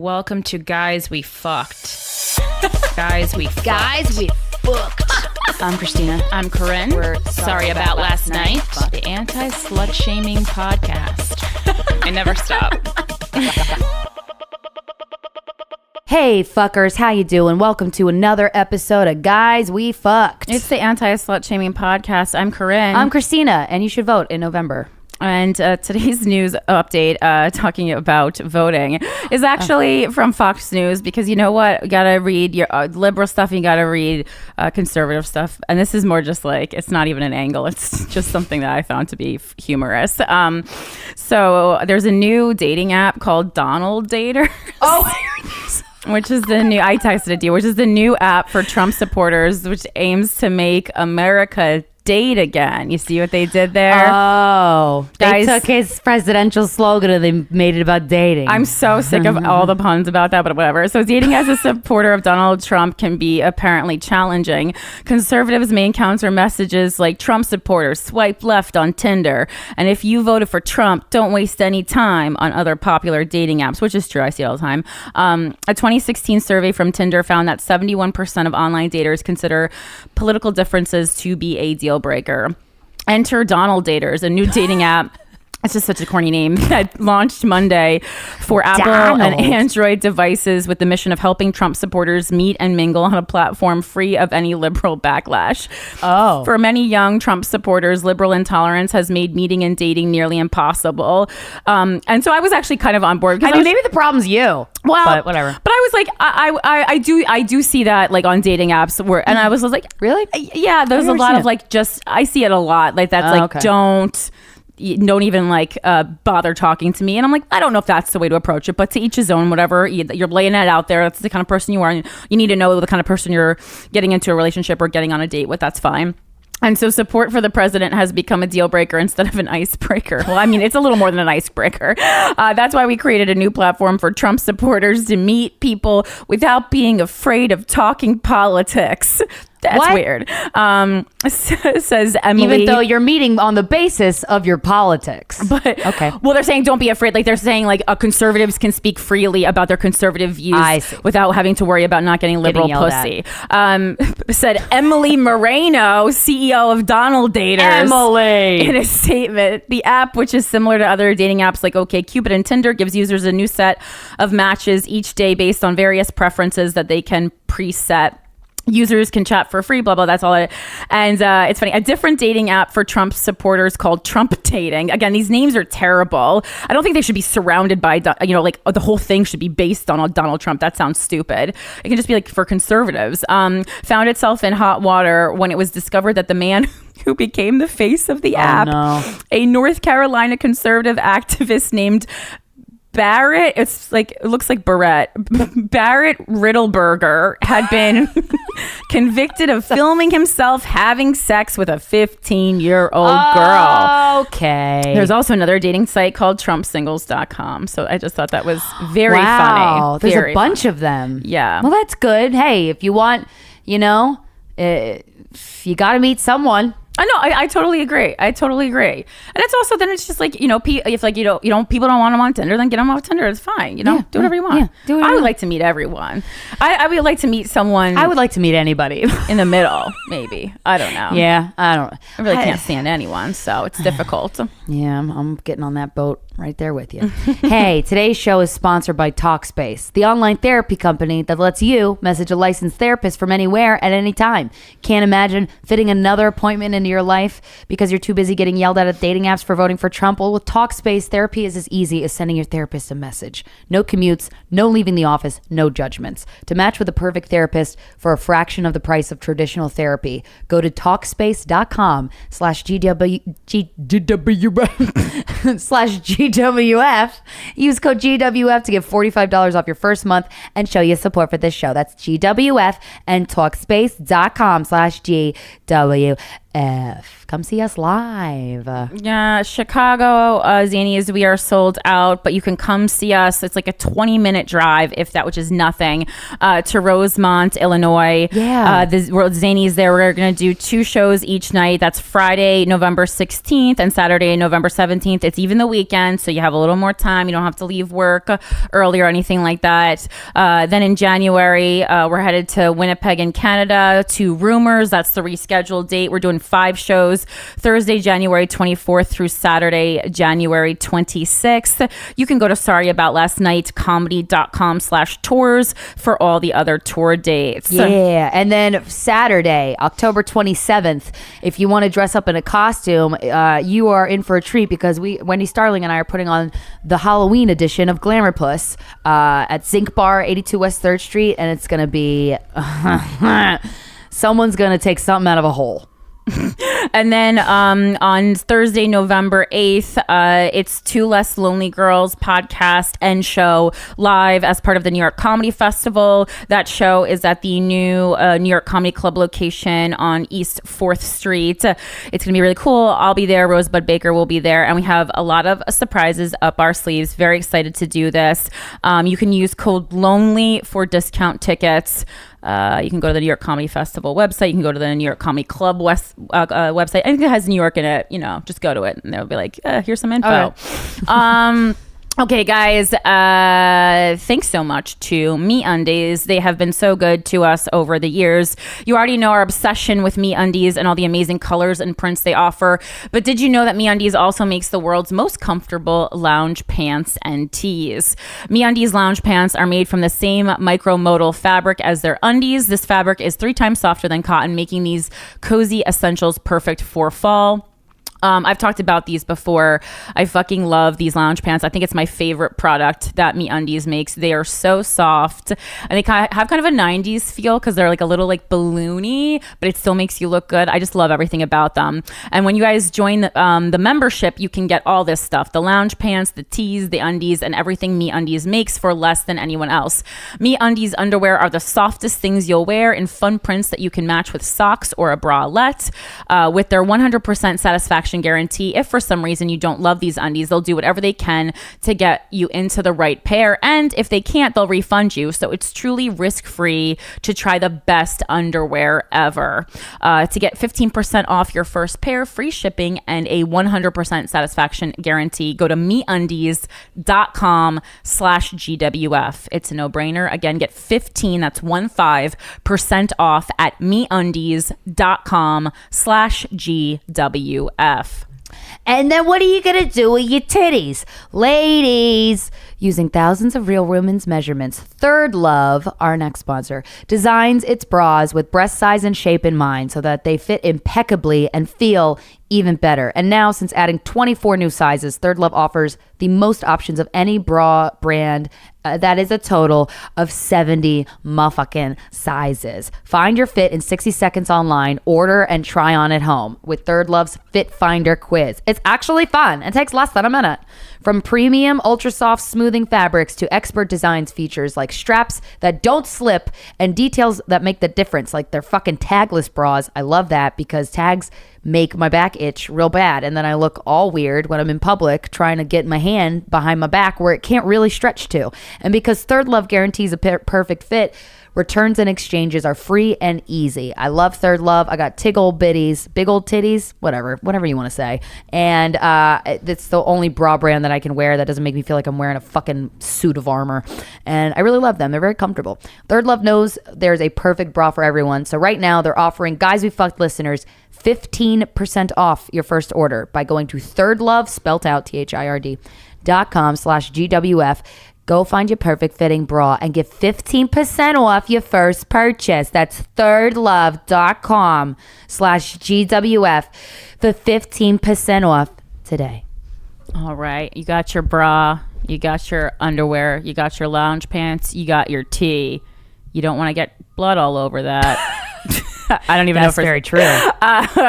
Welcome to Guys We Fucked. Guys We Fucked. Guys We Fucked. I'm Krystyna. I'm Corinne. We're sorry about last night. The anti-slut shaming podcast. I never stop. Hey fuckers, how you doing? Welcome to another episode of Guys We Fucked. It's the anti-slut shaming podcast. I'm Corinne. I'm Krystyna, and you should vote in November. And today's news update, talking about voting, is actually from Fox News, because you know what? You got to read your liberal stuff and you got to read conservative stuff. And this is more just like, it's not even an angle. It's just something that I found to be humorous. So there's a new dating app called Donald Daters. Oh, which is the new, I texted it to you, which is the new app for Trump supporters, which aims to make America date again. You see what they did there? Oh, guys, they took his presidential slogan and they made it about dating. I'm so sick of all the puns about that, but whatever. So dating as a supporter of Donald Trump can be apparently challenging. Conservatives may encounter messages like Trump supporters swipe left on Tinder, and if you voted for Trump, don't waste any time on other popular dating apps, which is true. I see it all the time. A 2016 survey from Tinder found that 71% of online daters consider political differences to be a deal breaker. Enter Donald Daters, a new dating app. It's just such a corny name that launched Monday for Apple and Android devices with the mission of helping Trump supporters meet and mingle on a platform free of any liberal backlash. Oh. For many young Trump supporters, liberal intolerance has made meeting and dating nearly impossible. And so I was actually kind of on board. I mean, maybe the problem's you. Well, but whatever. But I was like, I do see that like on dating apps where, and I was like, really? Yeah, there's a lot of like, just, I see it a lot. Like that's like, okay. don't even like bother talking to me. And I'm like, I don't know if that's the way to approach it, but to each his own. Whatever, you're laying it out there. That's the kind of person you are. And you need to know the kind of person you're getting into a relationship or getting on a date with. That's fine. And so support for the president has become a deal breaker instead of an icebreaker. Well, I mean, it's a little more than an icebreaker. That's why we created a new platform for Trump supporters to meet people without being afraid of talking politics. That's what? Weird. Says Emily. Even though you're meeting on the basis of your politics. But okay. Well, they're saying don't be afraid. Like they're saying like conservatives can speak freely about their conservative views without having to worry about not getting liberal pussy. Said Emily Moreno, CEO of Donald Daters. Emily. In a statement, the app, which is similar to other dating apps like OkCupid and Tinder, gives users a new set of matches each day based on various preferences that they can preset. Users can chat for free, blah, blah, that's all it. And it's funny, a different dating app for Trump supporters called Trump Dating. Again, these names are terrible. I don't think they should be surrounded by, like the whole thing should be based on Donald Trump. That sounds stupid. It can just be like for conservatives. Found itself in hot water when it was discovered that the man who became the face of the app, a North Carolina conservative activist named Barrett, it looks like Barrett Riddleberger, had been convicted of filming himself having sex with a 15-year-old girl. Okay. There's also another dating site called TrumpSingles.com. So I just thought that was very funny. There's very a bunch of them. Yeah. Well, that's good. Hey, if you want, if you got to meet someone. I know. I totally agree. And it's also, then it's just like, if like, people don't want them on Tinder, then get them off Tinder. It's fine. Do whatever you want. Yeah, do whatever I would like to meet everyone. I would like to meet someone. I would like to meet anybody in the middle, maybe. I don't know. Yeah, I don't know. I really can't stand anyone, so it's difficult. Yeah, I'm getting on that boat right there with you. Hey, today's show is sponsored by Talkspace, the online therapy company that lets you message a licensed therapist from anywhere at any time. Can't imagine fitting another appointment into your life because you're too busy getting yelled at dating apps for voting for Trump? Well, with Talkspace, therapy is as easy as sending your therapist a message. No commutes, no leaving the office, no judgments. To match with the perfect therapist for a fraction of the price of traditional therapy, go to Talkspace.com/GWF. Use code GWF to get $45 off your first month and show your support for this show. That's GWF and Talkspace.com/GWF. Come see us live. Yeah, Chicago, Zanies, we are sold out, but you can come see us. It's like a 20-minute drive, if that, which is nothing, to Rosemont, Illinois. Yeah. The Zanies there, we're going to do 2 shows each night. That's Friday, November 16th and Saturday, November 17th. It's even the weekend, so you have a little more time. You don't have to leave work early or anything like that. Then in January, we're headed to Winnipeg in Canada to Rumors. That's the rescheduled date. We're doing 5 shows, Thursday, January 24th through Saturday, January 26th. You can go to sorryaboutlastnightcomedy.com/tours for all the other tour dates. Yeah. And then Saturday, October 27th, if you want to dress up in a costume, you are in for a treat because Wendy Starling and I are putting on the Halloween edition of Glamour Puss at Zinc Bar, 82 West 3rd Street. And it's going to be, someone's going to take something out of a hole. And then on Thursday, November 8th, it's Two Less Lonely Girls podcast and show live as part of the New York Comedy Festival. That show is at the new New York Comedy Club location on East 4th Street. It's going to be really cool. I'll be there. Rosebud Baker will be there. And we have a lot of surprises up our sleeves. Very excited to do this. You can use code LONELY for discount tickets. You can go to the New York Comedy Festival website. You can go to the New York Comedy Club website. I think it has New York in it. Just go to it and they'll be like, here's some info. Okay. Okay, guys, thanks so much to MeUndies. They have been so good to us over the years. You already know our obsession with MeUndies and all the amazing colors and prints they offer. But did you know that MeUndies also makes the world's most comfortable lounge pants and tees? MeUndies lounge pants are made from the same micromodal fabric as their undies. This fabric is 3 times softer than cotton, making these cozy essentials perfect for fall. I've talked about these before. I fucking love these lounge pants. I think it's my favorite product that MeUndies makes. They are so soft and they have kind of a 90s feel because they're like a little like balloony, but it still makes you look good. I just love everything about them. And when you guys join the membership, you can get all this stuff, the lounge pants, the tees, the undies, and everything MeUndies makes for less than anyone else. MeUndies underwear are the softest things you'll wear in fun prints that you can match with socks or a bralette. With their 100% satisfaction guarantee, if for some reason you don't love these undies, they'll do whatever they can to get you into the right pair, and if they can't, they'll refund you. So it's truly risk-free to try the best underwear ever. To get 15% off your first pair, free shipping, and a 100% satisfaction guarantee, go to MeUndies.com/GWF. It's a no-brainer. Again, get 15% off at MeUndies.com/GWF. And then what are you going to do with your titties? Ladies, using thousands of real women's measurements, Third Love, our next sponsor, designs its bras with breast size and shape in mind so that they fit impeccably and feel even better. And now, since adding 24 new sizes, Third Love offers the most options of any bra brand. That is a total of 70 motherfucking sizes. Find your fit in 60 seconds online. Order and try on at home with Third Love's Fit Finder quiz. It's actually fun. It takes less than a minute. From premium, ultra soft smoothing fabrics to expert designs features like straps that don't slip and details that make the difference, like their fucking tagless bras. I love that because tags make my back itch real bad, and then I look all weird when I'm in public trying to get my hand behind my back where it can't really stretch to. And because Third Love guarantees a perfect fit, returns and exchanges are free and easy. I love Third Love. I got big old titties, whatever you want to say. And it's the only bra brand that I can wear that doesn't make me feel like I'm wearing a fucking suit of armor. And I really love them. They're very comfortable. Third Love knows there's a perfect bra for everyone. So right now they're offering Guys We Fucked listeners 15% off your first order by going to thirdlove, spelt out THIRD.com/GWF. Go find your perfect fitting bra and get 15% off your first purchase. That's thirdlove.com/GWF for 15% off today. All right. You got your bra, you got your underwear, you got your lounge pants, you got your tee. You don't want to get blood all over that. I don't even know if That's very true.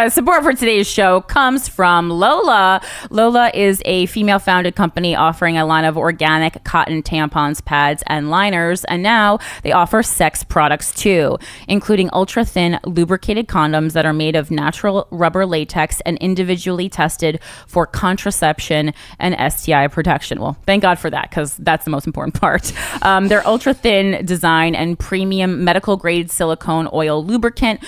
Support for today's show comes from Lola. Lola is a female-founded company offering a line of organic cotton tampons, pads, and liners, and now they offer sex products too, including ultra-thin lubricated condoms that are made of natural rubber latex and individually tested for contraception and STI protection. Well, thank God for that, because that's the most important part. Their ultra-thin design and premium medical-grade silicone oil lubricant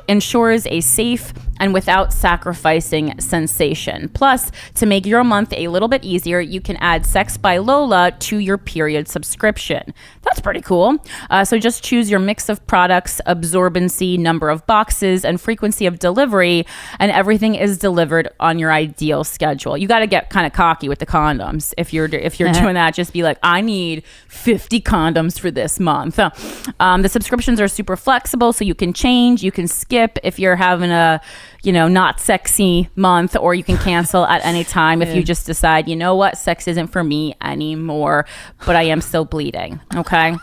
ensures a safe and without sacrificing sensation. Plus, to make your month a little bit easier, you can add Sex by Lola to your period subscription. That's pretty cool. So just choose your mix of products, absorbency, number of boxes, and frequency of delivery, and everything is delivered on your ideal schedule. You got to get kind of cocky with the condoms. If you're doing that, just be like, I need 50 condoms for this month. The subscriptions are super flexible, so you can change, you can skip if you're having a not sexy month, or you can cancel at any time if you just decide, you know what, sex isn't for me anymore, but I am still bleeding. Okay.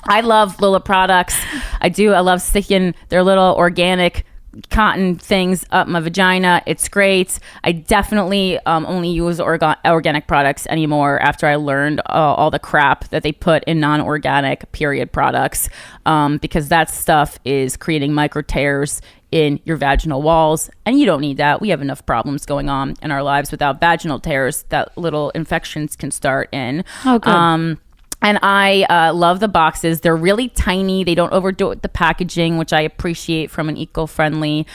I love Lola products. I do. I love sticking their little organic cotton things up my vagina. It's great. I definitely only use organic products anymore after I learned all the crap that they put in non-organic period products, because that stuff is creating micro tears in your vaginal walls, and you don't need that. We have enough problems going on in our lives without vaginal tears that little infections can start in. Oh, good. And I love the boxes. They're really tiny. They don't overdo it with the packaging, which I appreciate from an eco-friendly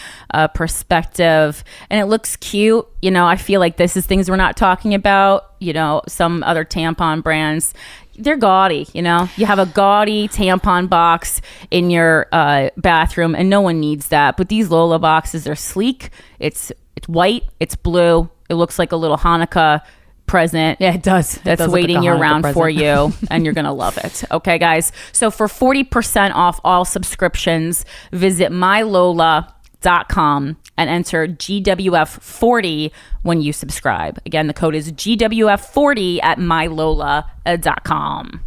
perspective. And it looks cute. I feel like this is things we're not talking about. Some other tampon brands, they're gaudy. You have a gaudy tampon box in your bathroom, and no one needs that. But these Lola boxes are sleek. It's white. It's blue. It looks like a little Hanukkah present. Yeah, it does. That's waiting like around for you, and you're gonna love it. Okay, guys. So for 40% off all subscriptions, visit mylola.com and enter GWF40 when you subscribe. Again, the code is GWF40 at mylola.com.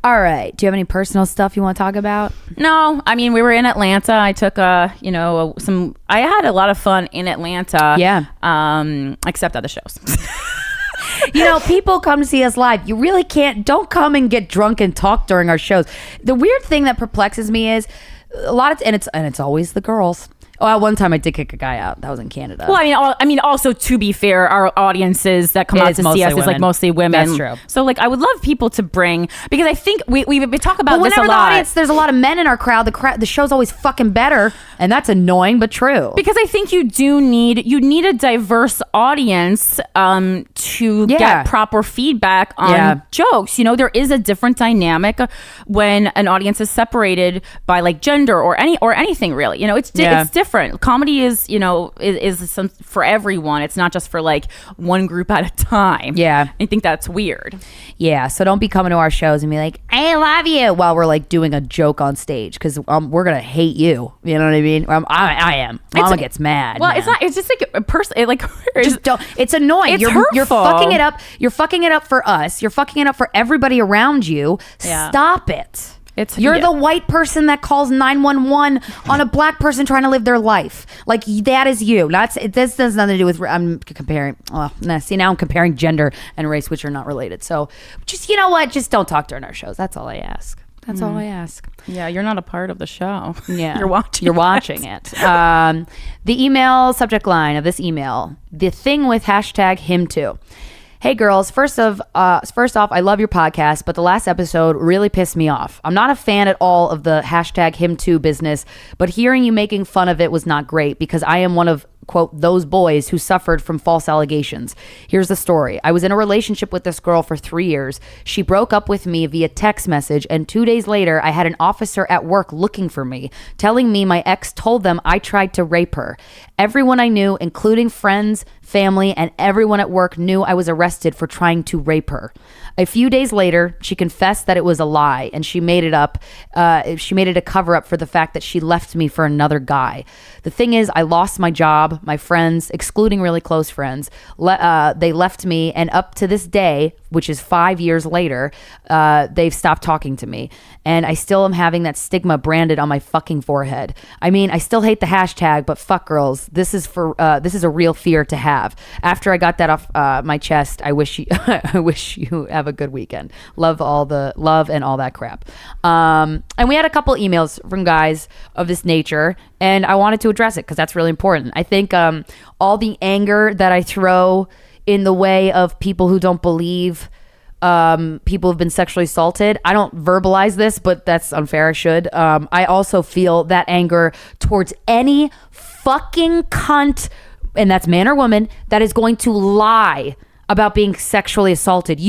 All right. Do you have any personal stuff you want to talk about? No. I mean, we were in Atlanta. I took I had a lot of fun in Atlanta. Yeah. Except at the shows. People come to see us live. You really don't come and get drunk and talk during our shows. The weird thing that perplexes me is and it's always the girls. Oh, one time I did kick a guy out. That was in Canada. Well, also, to be fair, our audiences that come out to see us is like mostly women. That's true. So I would love people to bring, because I think we talk about this a lot. There's a lot of men in our crowd. The show's always fucking better, and that's annoying but true. Because I think you need a diverse audience to get proper feedback on jokes. There is a different dynamic when an audience is separated by gender or anything really. It's different. Comedy is some for everyone. It's not just for one group at a time. Yeah, I think that's weird. Yeah, so don't be coming to our shows and be like, I love you, while we're doing a joke on stage, because we're gonna hate you. You know what I mean? I am. Mama gets mad. Well, man. It's not. It's just a person. Just don't. It's annoying. It's You're hurtful. fucking it up. You're fucking it up for us. You're fucking it up for everybody around you. Yeah. Stop it. You're the white person that calls 911 on a black person trying to live their life. That is you. This has nothing to do with. I'm comparing. Now I'm comparing gender and race, which are not related. So just just don't talk during our shows. That's all I ask. That's all I ask. Yeah, you're not a part of the show. Yeah, you're watching. You're watching it. The email subject line of this email: the thing with #him too. Hey girls, first off, I love your podcast, but the last episode really pissed me off. I'm not a fan at all of the #him2 business, but hearing you making fun of it was not great, because I am one of, quote, those boys who suffered from false allegations. Here's the story. I was in a relationship with this girl for 3 years. She broke up with me via text message, and 2 days later, I had an officer at work looking for me, telling me my ex told them I tried to rape her. Everyone I knew, including friends, family, and everyone at work, knew I was arrested for trying to rape her. A few days later, she confessed that it was a lie, and she made it up. She made it a cover up for the fact that she left me for another guy. The thing is, I lost my job, my friends, excluding really close friends. They left me, and up to this day, which is 5 years later, they've stopped talking to me. And I still am having that stigma branded on my fucking forehead. I mean, I still hate the hashtag, but fuck girls. This is a real fear to have. After I got that off my chest, I wish you have a good weekend. Love and all that crap. And we had a couple emails from guys of this nature, and I wanted to address it because that's really important. I think all the anger that I throw in the way of people who don't believe people have been sexually assaulted. I don't verbalize this, but that's unfair. I should. I also feel that anger towards any fucking cunt, and that's man or woman, that is going to lie about being sexually assaulted.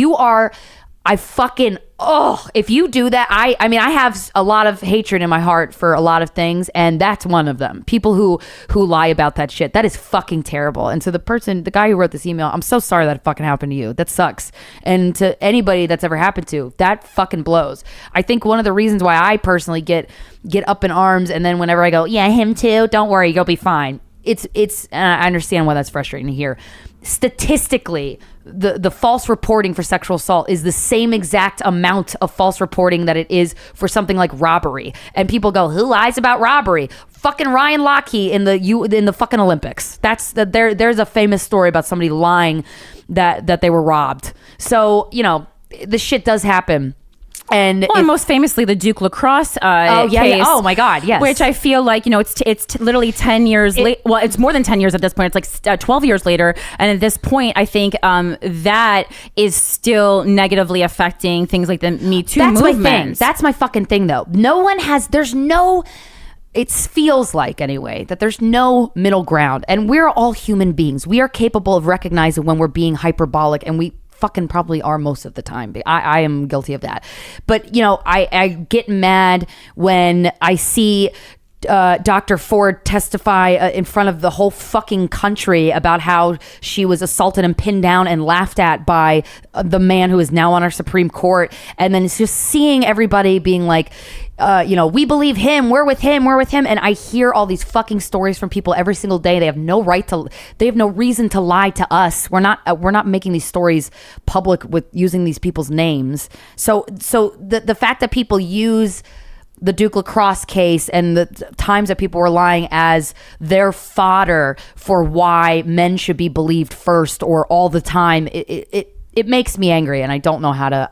If you do that, I mean, I have a lot of hatred in my heart for a lot of things, and that's one of them. People who lie about that shit. That is fucking terrible. And to the guy who wrote this email, I'm so sorry that it fucking happened to you. That sucks. And to anybody that's ever happened to, that fucking blows. I think one of the reasons why I personally get up in arms, and then whenever I go, yeah, him too, don't worry, you'll be fine. I understand why that's frustrating to hear. Statistically, the false reporting for sexual assault is the same exact amount of false reporting that it is for something like robbery. And people go, who lies about robbery? Fucking Ryan Lochte in the fucking Olympics. There's a famous story about somebody lying that they were robbed. So, the shit does happen. And most famously, the Duke lacrosse case. Oh my God, yes. Which I feel like, it's literally 10 years late. Well, it's more than 10 years at this point. It's like 12 years later. And at this point, I think that is still negatively affecting things like the Me Too movement. My thing. That's my fucking thing, though. It feels like, anyway, that there's no middle ground. And we're all human beings. We are capable of recognizing when we're being hyperbolic, and we fucking probably are most of the time. I am guilty of that. But, I get mad when I see Dr. Ford testify in front of the whole fucking country about how she was assaulted and pinned down and laughed at by the man who is now on our Supreme Court. And then it's just seeing everybody being like, we believe him, we're with him. And I hear all these fucking stories from people every single day. They have no reason to lie to us. We're not making these stories public with using these people's names. So the fact that people use the Duke lacrosse case and the times that people were lying as their fodder for why men should be believed first or all the time, it makes me angry, and I don't know how to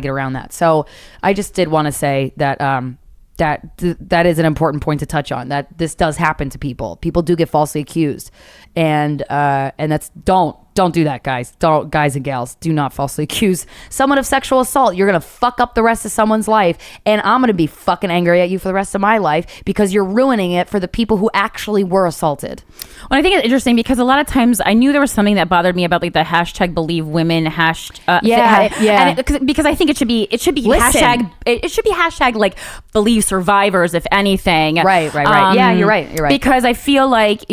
get around that. So I just did want to say that that is an important point to touch on, that this does happen to people. People do get falsely accused, and that's don't do that, guys. Guys and gals, do not falsely accuse someone of sexual assault. You're gonna fuck up the rest of someone's life, and I'm gonna be fucking angry at you for the rest of my life because you're ruining it for the people who actually were assaulted. Well, I think it's interesting because a lot of times I knew there was something that bothered me about like the hashtag believe women because I think it should be hashtag like believe survivors, if anything. Right. Yeah, you're right. Because I feel like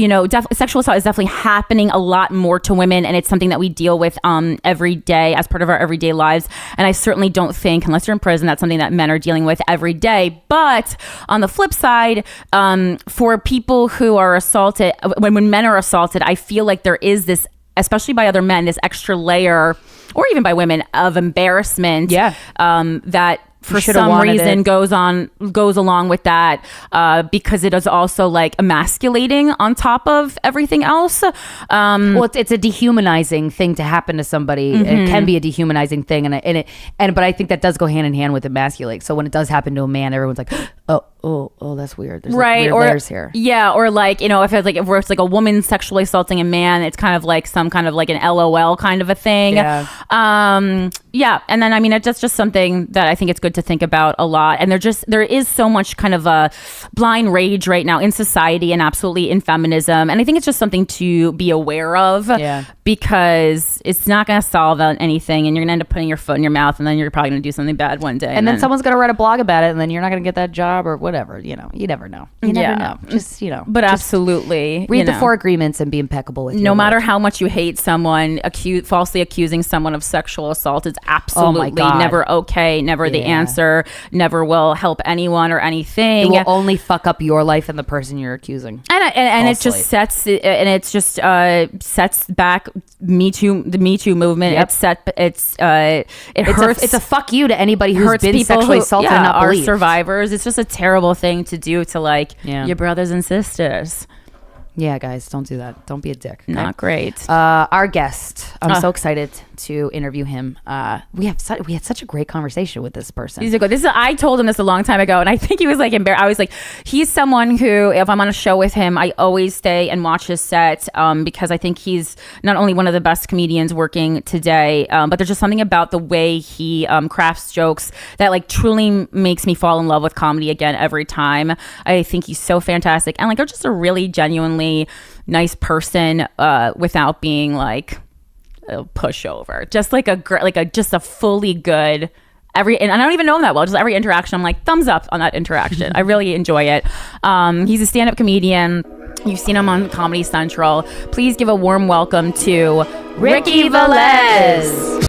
sexual assault is definitely happening a lot more to women, and it's something that we deal with every day as part of our everyday lives. And I certainly don't think, unless you're in prison, that's something that men are dealing with every day. But on the flip side, for people who are assaulted, when men are assaulted, I feel like there is this, especially by other men, this extra layer, or even by women, of embarrassment. Yeah. That for some reason goes along with that, because it is also like emasculating on top of everything else. Well, it's a dehumanizing thing to happen to somebody. Mm-hmm. It can be a dehumanizing thing, but I think that does go hand in hand with emasculate. So when it does happen to a man, everyone's like, oh, that's weird. There's right, like weird layers here. Yeah, or like if it's like a woman sexually assaulting a man, it's kind of like some kind of like an LOL kind of a thing. Yeah. And then it's just something that I think it's good to think about a lot. And there is so much kind of a blind rage right now in society and absolutely in feminism. And I think it's just something to be aware of. Yeah. because it's not going to solve anything, and you're going to end up putting your foot in your mouth, and then you're probably going to do something bad one day. And then someone's going to write a blog about it, and then you're not going to get that job or whatever. You know, you never know. You never know. Just, you know. But just absolutely. Read the 4 agreements and be impeccable with no matter how much you hate someone, falsely accusing someone of sexual assault is absolutely never okay, never the answer, never will help anyone or anything. It will only fuck up your life and the person you're accusing. And it just sets back the Me Too movement. Yep. It hurts. It's a fuck you to anybody who's been sexually assaulted and not believed. Survivors. It's just a terrible thing to do to your brothers and sisters. Yeah, guys, don't do that. Don't be a dick. Okay? Not great. Our guest, I'm so excited to interview him. We had such a great conversation with this person. He's good. I told him this a long time ago, and I think he was embarrassed. I was like, he's someone who, if I'm on a show with him, I always stay and watch his set because I think he's not only one of the best comedians working today, but there's just something about the way he crafts jokes that truly makes me fall in love with comedy again every time. I think he's so fantastic, and they're just a really genuinely nice person without being a pushover. Just just a fully good and I don't even know him that well. Just every interaction, I'm like, thumbs up on that interaction. I really enjoy it. He's a stand-up comedian. You've seen him on Comedy Central. Please give a warm welcome to Ricky Velez.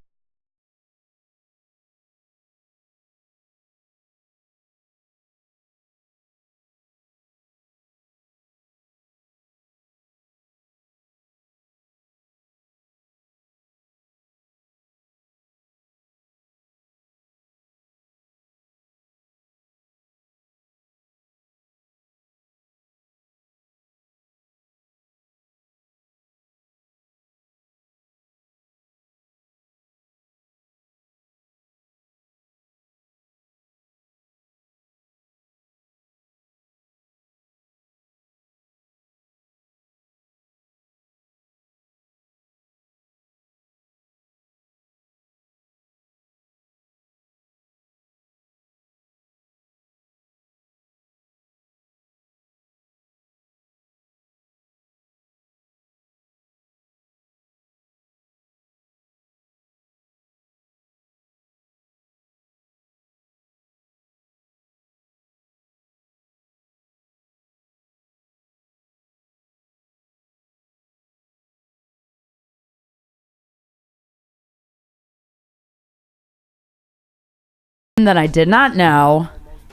That I did not know.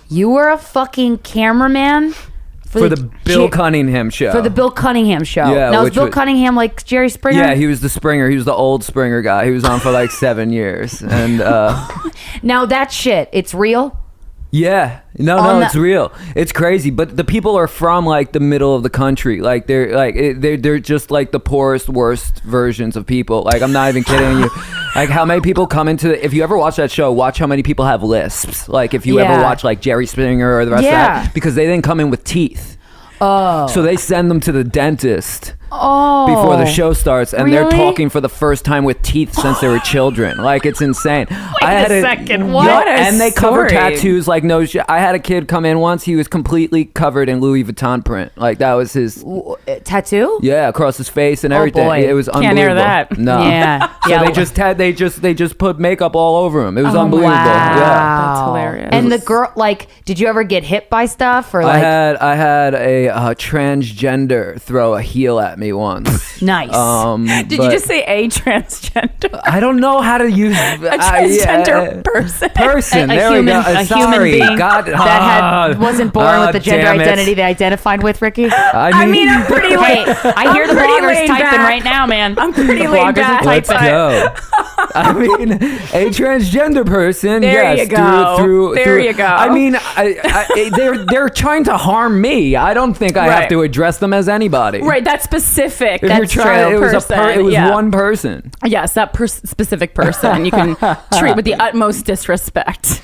You were a fucking cameraman for the Bill Cunningham show. For the Bill Cunningham show. Yeah, now, is Bill Cunningham like Jerry Springer? Yeah, he was the Springer. He was the old Springer guy. He was on for 7 years. And now that shit, it's real? Yeah. No, it's real. It's crazy. But the people are from the middle of the country. They're just the poorest, worst versions of people. I'm not even kidding you. How many people come into if you ever watch that show, watch how many people have lisps. If you ever watch Jerry Springer or the rest of that, because they didn't come in with teeth. Oh. So they send them to the dentist before the show starts, and they're talking for the first time with teeth since they were children. It's insane. Wait a second. What? And they cover tattoos no shit. I had a kid come in once. He was completely covered in Louis Vuitton print. That was his tattoo. Yeah, across his face and everything. Boy. It was unbelievable. Can't air that. No. Yeah. So they just put makeup all over him. It was unbelievable. Wow. Yeah. That's hilarious. And the girl, did you ever get hit by stuff or I had a transgender throw a heel at me once. Nice. Did you just say a transgender? I don't know how to use a transgender person. There we go. A Sorry, human being God, that wasn't born with the gender identity they identified with, Ricky. I mean, I'm pretty late. I hear the bloggers typing right now, man. I'm pretty laid back. Let's go. I mean, a transgender person. There you go. There you go. I mean, they're trying to harm me. I don't think I have to address them as anybody. Right. That's specific. That's true. It was one person. Yes, that specific person you can treat with the utmost disrespect.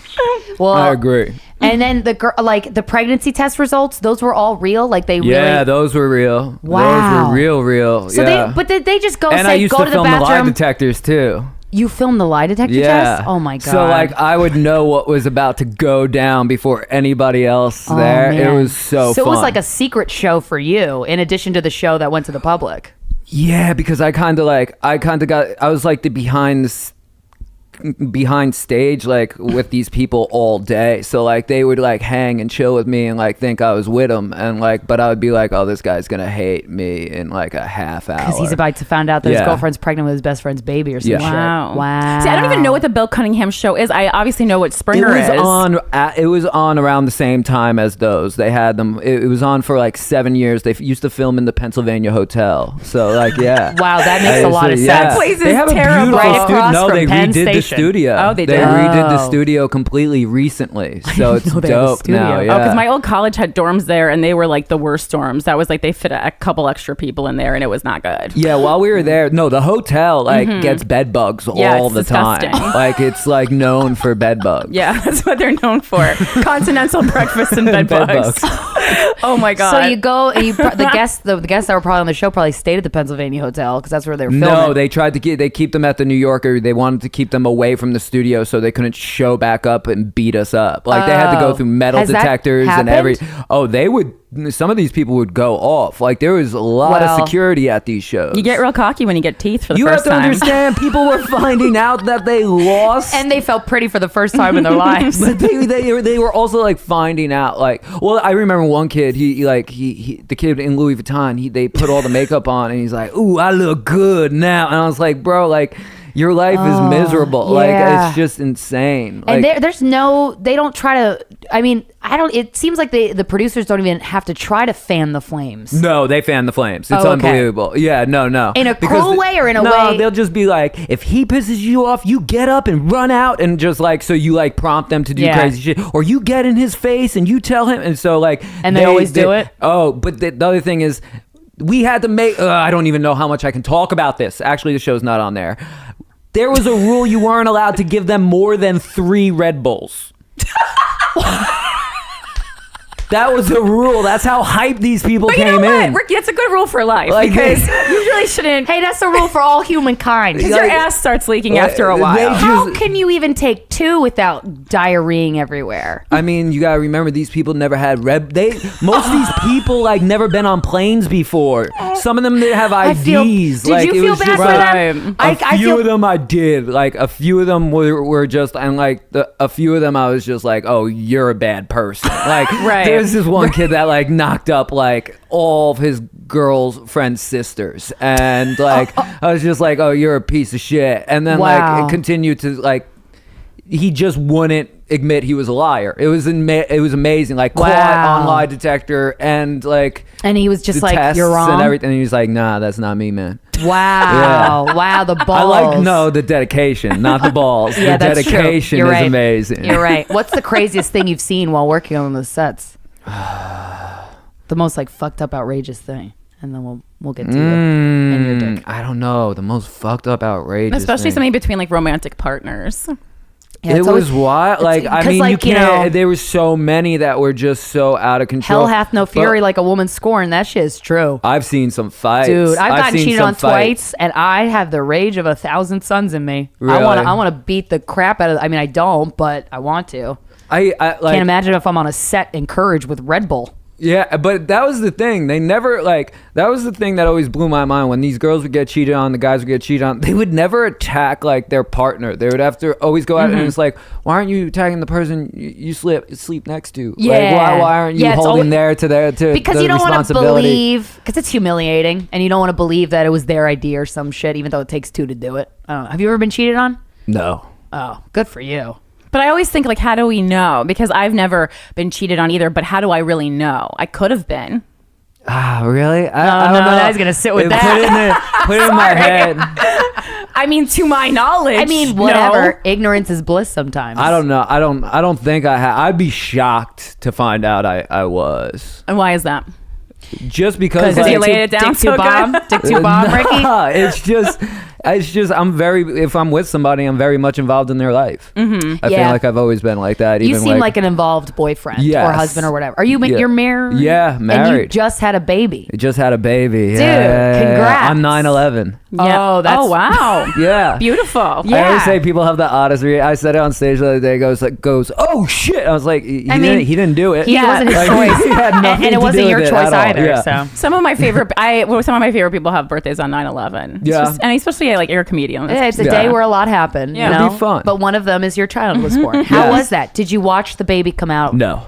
Well, I agree. And then the girl, the pregnancy test results, those were all real. Yeah, those were real. Wow. Those were real. So yeah. did they just go and say, I used go to to the film bathroom? the lie detectors too. You filmed the lie detector test? Oh my God. So I would know what was about to go down before anybody else there. Man. It was so fun. So it was like a secret show for you in addition to the show that went to the public. Yeah, because I was like the behind stage like with these people all day, so like they would like hang and chill with me and like think I was with them, and like but I would be like, oh, this guy's gonna hate me in like a half hour because he's about to find out that his girlfriend's pregnant with his best friend's baby or some shit. Wow. See, I don't even know what the Bill Cunningham show is. I obviously know what Springer is. It was on around the same time as those. They had them. It was on for like 7 years. They used to film in the Pennsylvania Hotel. So like, yeah. Wow, that makes a lot of sense. That place is they have terrible. A right across no, from they Penn redid Station. the studio. Oh, they redid the studio completely recently. So it's dope now. Yeah. Oh, because my old college had dorms there, and they were like the worst dorms. That was like they fit a couple extra people in there, and it was not good. Yeah, while we were there, no, the hotel like gets bed bugs all the disgusting. time. Like it's like known for bed bugs. Yeah, that's what they're known for. Continental breakfast and bed bugs. Oh my god! So you go, the guests that were probably on the show probably stayed at the Pennsylvania Hotel because that's where they were filming. No, they tried to keep them at the New Yorker. They wanted to keep them away from the studio so they couldn't show back up and beat us up. Like they had to go through metal detectors and they would. Some of these people would go off. Like there was a lot of security at these shows. You get real cocky when you get teeth for the first time. You have to understand, people were finding out that they lost, and they felt pretty for the first time in their lives. But they were also like finding out. Like, well, I remember one kid. He the kid in Louis Vuitton. They put all the makeup on, and he's like, "Ooh, I look good now." And I was like, "Bro, like." Your life is miserable. Yeah. Like it's just insane. And like, they don't try to. I mean, it seems like the producers don't even have to try to fan the flames. No, they fan the flames. It's unbelievable. Yeah, no. In a cruel way or in a way? No, they'll just be like, if he pisses you off, you get up and run out and just like, so you like prompt them to do crazy shit, or you get in his face and you tell him, and so like, and they always do it. Oh, but the other thing is, we had to make. I don't even know how much I can talk about this. Actually, the show's not on there. There was a rule you weren't allowed to give them more than 3 Red Bulls. That was a rule. That's how hyped these people came in. Ricky, that's a good rule for life because you really shouldn't. Hey, that's a rule for all humankind. Because your ass starts leaking after a while. How can you even take 2 without diarrheaing everywhere? I mean, you gotta remember, these people never had most of these people like never been on planes before. Some of them didn't have IDs. Did you feel bad for them? A few of them I did. Like a few of them were just, and like a few of them I was just like, oh, you're a bad person. Like there's this one kid that like knocked up like all of his girlfriend's sisters, and like I was just like, oh, you're a piece of shit. And then like it continued to like, he just wouldn't admit he was a liar. It was amazing. Like caught on lie detector, and like, and he was just like, you're wrong and everything. And he was like, nah, that's not me, man. Wow. Wow, the balls. The dedication, not the balls. Yeah, the that's dedication true. is amazing. You're right. What's the craziest thing you've seen while working on the sets? The most like fucked up, outrageous thing, and then we'll get to it and your dick. I don't know, the most fucked up, outrageous, especially thing. Something between like romantic partners. Yeah, it was wild. Like, I mean, like, you can't. There was so many that were just so out of control. Hell hath no fury like a woman scorned. That shit is true. I've seen some fights, dude. I've gotten cheated on twice, and I have the rage of 1,000 sons in me. Really? I want to beat the crap out of. I mean, I don't, but I want to. I like, can't imagine if I'm on a set encouraged with Red Bull. Yeah, but that was the thing. They never that was the thing that always blew my mind. When these girls would get cheated on, the guys would get cheated on, they would never attack like their partner. They would have to always go out and it's like, why aren't you attacking the person you sleep next to? Yeah. Like, why aren't you holding there to because the you don't want to responsibility? believe, because it's humiliating, and you don't want to believe that it was their idea or some shit, even though it takes 2 to do it. I don't know. Have you ever been cheated on? No. Oh, good for you. But I always think, like, how do we know? Because I've never been cheated on either, but how do I really know? I could have been. Ah, really? I don't know. I was going to sit with that. Put it in my head. I mean, to my knowledge. I mean, whatever. No. Ignorance is bliss sometimes. I don't know. I don't think I have. I'd be shocked to find out I was. And why is that? Just because you laid it down so good. Dick to bomb, Ricky? It's just... It's just if I'm with somebody, I'm very much involved in their life. I feel like I've always been like that. You seem like an involved boyfriend or husband or whatever. Are you? You're married? Yeah, married. And you just had a baby. I just had a baby. Dude, yeah, congrats. on 9/11. Yeah. Oh, that's wow. Yeah. Beautiful. Yeah. I always say people have the oddest I said it on stage the other day. Goes, oh shit. I was like, he didn't do it. It wasn't his Like, choice. he had nothing and it to wasn't do your with it choice at all. either. Yeah. So Some of my favorite people have birthdays on 9/11. Yeah. And especially like you're a comedian. yeah, it's a day where a lot happened. Yeah. You It'd know? be fun. But one of them is your child was born. How Yes. was that? Did you watch the baby come out? No.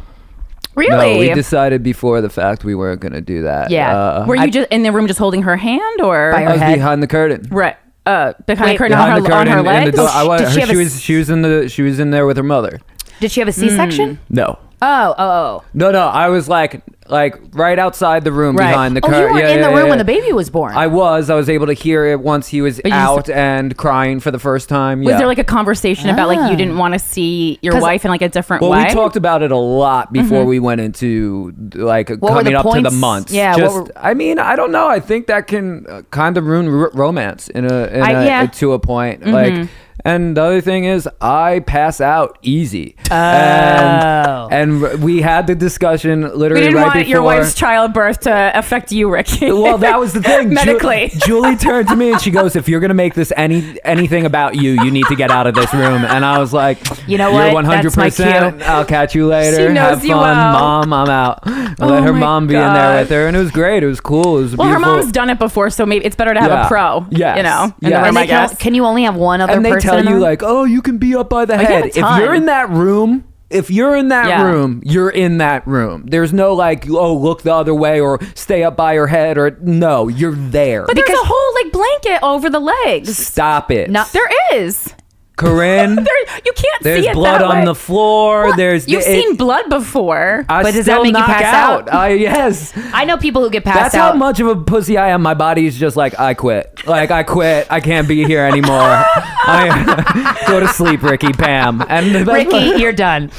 Really? No, we decided before the fact we weren't going to do that. Yeah. Were you just in the room just holding her hand or By her I was head? behind the curtain. right? Behind the curtain Behind on the her, curtain on her in the legs? door. Did she have a She was in there with her mother. Did she have a C-section? No. Oh. No, I was like right outside the room Right. behind the Oh, curtain. you were in the room when the baby was born. I was able to hear it once he was you out and crying for the first time. Was there like a conversation about like you didn't want to see your 'Cause- wife in like a different well, way? we talked about it a lot before we went into like were coming the up to the points? months. Yeah, Just, I mean, I don't know. I think that can kind of ruin romance Yeah. to a point. Like, and the other thing is, I pass out easy. Oh. And we had the discussion literally we didn't right want before. your wife's childbirth to affect you, Ricky. Well, that was the thing. Medically. Julie turned to me and she goes, "If you're gonna make this anything about you, you need to get out of this room." And I was like, You know "You're what? That's my 100%. cue." I'll catch you later. She knows Have you fun, well. Mom. I'm out." I Oh let her my mom be in there God. with her, and it was great. It was cool. It was Well, her beautiful. mom's done it before, so maybe it's better to have Yeah. a pro. Yes. You know, in Yeah. the room, And I guess. can you only have one other And they person? tell in the you room? like, "Oh, you can be up by the you have head. a If ton. you're in that room." If you're in that Yeah. room, you're in that room. There's no like, oh, look the other way or stay up by your head or no, you're there. But there's a whole like blanket over the legs. Stop it. There is. Corinne, You can't there's see it blood that way. on the floor. What? There's You've seen blood before. I But does still that make you knock pass out? Yes. I know people who get passed That's out. how much of a pussy I am. My body's just like, I quit. Like, I quit. I can't be here anymore. I go to sleep, Ricky, Pam. And Ricky, you're done.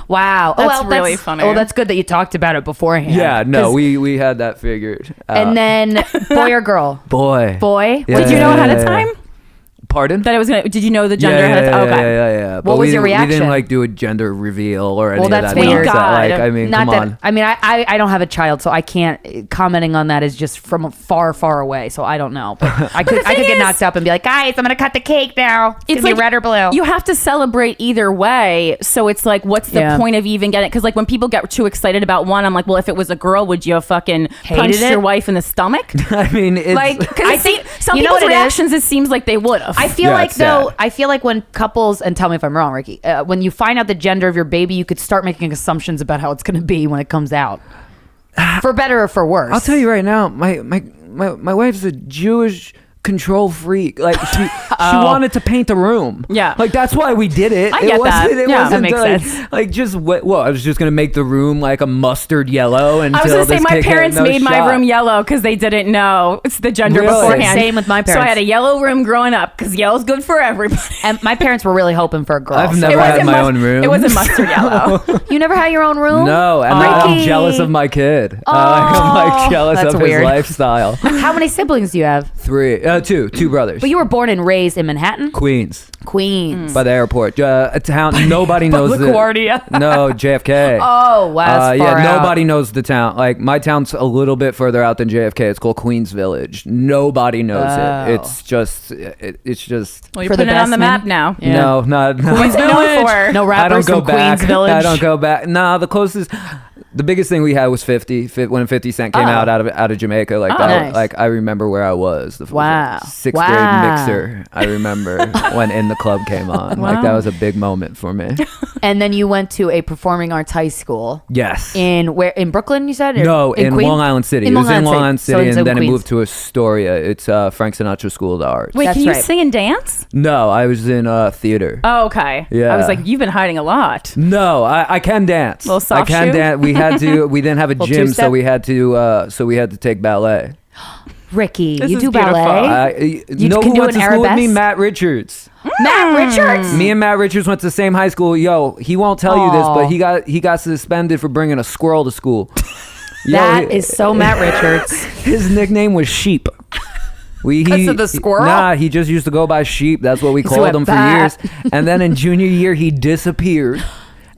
Wow. That's really funny. Oh, that's good that you talked about it beforehand. Yeah, no, 'Cause- we had that figured out. And then boy or girl? Boy. Boy? Yeah. Did you know ahead of time Pardon? that it was gonna? Did you know the gender ahead of time? Okay. Yeah. What But was we your didn't- We reaction? didn't like do a gender reveal or any Well, of that's that weird. nonsense. God. Like, I mean, Not come that on. I mean I don't have a child, so I can't commenting on that is just from far away, so I don't know. But I could thing get is- knocked up and be like, guys, I'm gonna cut the cake now. It's like red or blue. You have to celebrate either way. So it's like, what's the Yeah. point of even getting? Because like when people get too excited about one, I'm like, well, if it was a girl, would you have fucking Hated punched it? your wife in the stomach? I mean, it's, Like, because I think- some you know people's what it is? reactions, it seems like they would have. I feel Yeah, like it's though. sad. I feel like when couples, and tell me if I'm wrong, Ricky, when you find out the gender of your baby, you could start making assumptions about how it's going to be when it comes out, for better or for worse. I'll tell you right now, my wife's a Jewish control freak. Like she wanted to paint the room. Yeah. Like that's why we did it. I It get wasn't, that. It Yeah. wasn't That makes like, sense. like just well, I was just gonna make the room like a mustard yellow until I was gonna say this my kid had parents no made my shot. room yellow because they didn't know it's the gender Really? beforehand. Same with my So I parents. had a yellow room growing up because yellow's good for everybody. And my parents were really hoping for a girl. I've so- never had wasn't my own room. It wasn't mustard yellow. You never had your own room? No, and I'm Ricky. jealous of my kid. Oh, I'm like jealous that's of weird. his lifestyle. How many siblings do you have? Two brothers. But you were born and raised in Manhattan, Queens Queens. by the airport, a town nobody knows. LaGuardia. No, JFK. Oh, wow. That's Yeah, far out. nobody knows the town. Like my town's a little bit further out than JFK. It's called Queens Village. Nobody knows Oh. it. It's just, it's just. Well, you're For the putting it on the best map now. Yeah. No, not. What's it known for? No I don't rappers go from back. Queens Village. I don't go back. Nah, the closest. The biggest thing we had was 50 when 50 Cent came Oh. out of Jamaica like Oh, that. nice. Like I remember where I was. Wow. Sixth Wow. grade mixer. I remember when In the Club came on. Like that was a big moment for me. And then you went to a performing arts high school Yes. in Brooklyn, you said? Or No, in Queens? Long Island City. In It was Long in Long Island Island City. City, So and then it Queens. moved to Astoria. It's Frank Sinatra School of the Arts. Wait, That's can you right. sing and dance? No, I was in theater. Oh, okay. Yeah. I was like, you've been hiding a lot. No, I can dance. Little soft I can shoe? dance. We had to. We didn't have a Little gym, two-step? so we had to take ballet. Ricky, This you is do beautiful. ballet? You know can who do went an to school with me? arabesque? Matt Richards. Matt Richards? Me and Matt Richards went to the same high school. Yo, he won't tell you this, Aw. but he got suspended for bringing a squirrel to school. That is so Matt Richards. His nickname was Sheep. Because of the squirrel? Nah, he just used to go by sheep. That's what we So called him for years. bat. And then in junior year, he disappeared.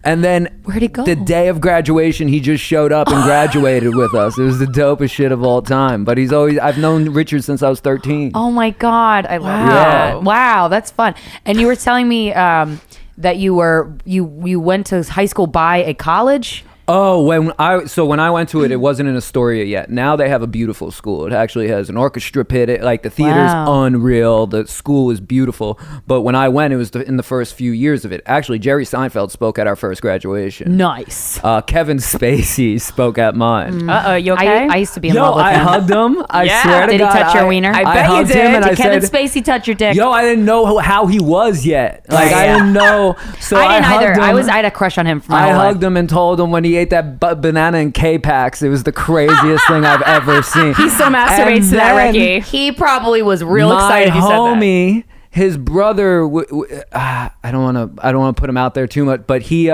And then Where'd he go? the day of graduation, he just showed up and graduated with us. It was the dopest shit of all time. But I've known Richard since I was 13. Oh my God. I love Yeah. that. Wow, that's fun. And you were telling me that you went to high school by a college? Oh, when I went to it wasn't in Astoria yet. Now they have a beautiful school. It actually has an orchestra pit. Like the theater's Wow. unreal. The school is beautiful. But when I went, it was in the first few years of it. Actually, Jerry Seinfeld spoke at our first graduation. Nice. Kevin Spacey spoke at mine. You okay? I used to be in Yo, love with I him. hugged him. I Yeah. swear to Did he God. touch your wiener? I bet you hugged did. him and Did I Kevin said, Spacey touch your dick? yo, I didn't know how he was yet. Like, I Yeah. didn't know. So I didn't hugged either. him. I had a crush on him for my I whole life. hugged him and told him when he ate that banana and K-Pax, it was the craziest thing I've ever seen. He still masturbates And to that, then Ricky. He probably was real my excited you said that. homie, his brother, I don't want to put him out there too much, but he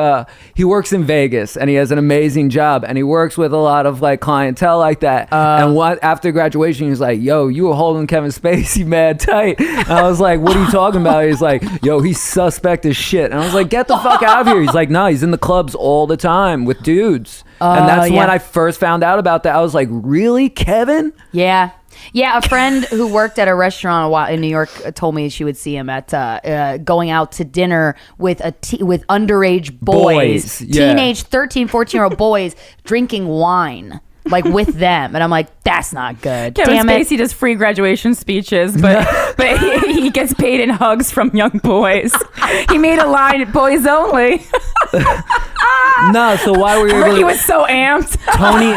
works in Vegas and he has an amazing job and he works with a lot of like clientele like that. And after graduation, he was like, "Yo, you were holding Kevin Spacey mad tight." And I was like, "What are you talking about?" He's like, "Yo, he's suspect as shit." And I was like, "Get the fuck out of here." He's like, "No, he's in the clubs all the time with dudes." And that's yeah. when I first found out about that. I was like, "Really, Kevin?" Yeah. Yeah, a friend who worked at a restaurant a while in New York told me she would see him at going out to dinner with with underage boys. Yeah. Teenage 13, 14-year-old boys drinking wine. Like with them, and I'm like, that's not good. Kevin Damn it. Spacey does free graduation speeches, but he gets paid in hugs from young boys. He made a line, boys only. No, so why were you able Ricky to... was so amped. Tony...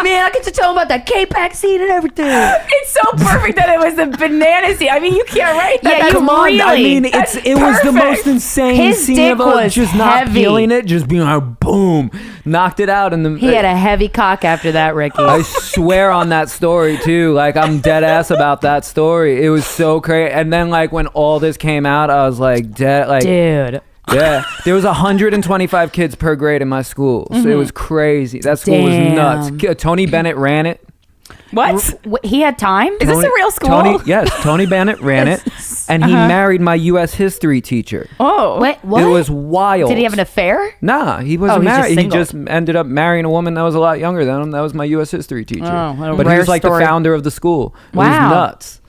Man, I get to tell him about that K-Pax scene and everything. It's so perfect that it was a banana scene. I mean, you can't write that. Yeah, That's you Come on, really- I mean, it That's was the most perfect. insane His scene dick of all. was Just not heavy. feeling it, just being like, boom, knocked it out. And He had a heavy cock after that, Ricky. I swear on that story too. Like I'm dead ass about that story. It was so crazy. And then like when all this came out, I was like, dead. Like, Dude. yeah, there was 125 kids per grade in my school, so it was crazy. That school was nuts. Tony Bennett ran it. What? He had time? Is this a real school? Tony Bennett ran it, and he married my U.S. history teacher. Oh. What? It was wild. Did he have an affair? Nah, he wasn't Oh, he's just married. He single. just ended up marrying a woman that was a lot younger than him. That was my U.S. history teacher. Oh, what a But he rare was like story. the founder of the school. It Wow. was nuts.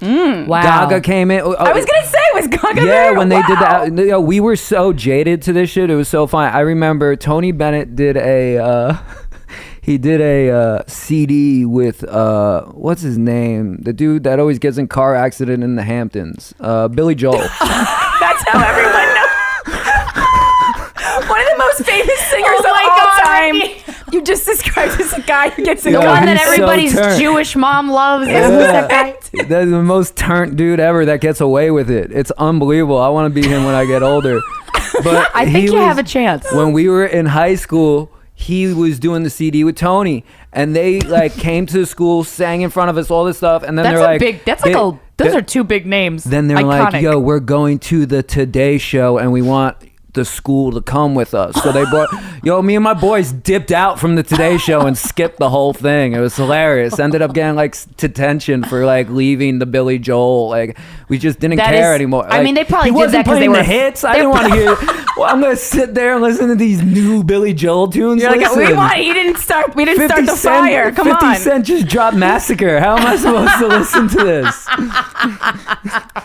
Wow. Gaga came in. I was going to say, was Gaga Yeah, there? when they did Wow. that, you know, we were so jaded to this shit. It was so fun. I remember Tony Bennett did a he did a CD with what's his name? The dude that always gets in car accident in the Hamptons, Billy Joel. That's how everyone knows. One of the most famous singers of my all God, time. Ricky. You just described as a guy who gets in Yo, The car. one that he's so everybody's turned. Jewish mom loves. Yeah. Who's that guy? That's the most turnt dude ever that gets away with it. It's unbelievable. I want to be him when I get older. But I think you have a chance. When we were in high school, he was doing the CD with Tony, and they like came to the school, sang in front of us, all this stuff, and then That's they're a like, big. That's like a. Those are two big names. Then they're Iconic. like, yo, we're going to the Today Show, and we want the school to come with us. So they brought, me and my boys dipped out from the Today Show and skipped the whole thing. It was hilarious. Ended up getting like detention for like leaving the Billy Joel. Like we just didn't That care is- anymore. I Like, mean, they probably he did wasn't that 'cause they playing were- the hits. I didn't want to hear. Well, I'm gonna sit there and listen to these new Billy Joel tunes. You're like, we Listen. want. He didn't start. We didn't start the 50 Cent, fire. Come 50 on. Cent just dropped Massacre. How am I supposed to listen to this?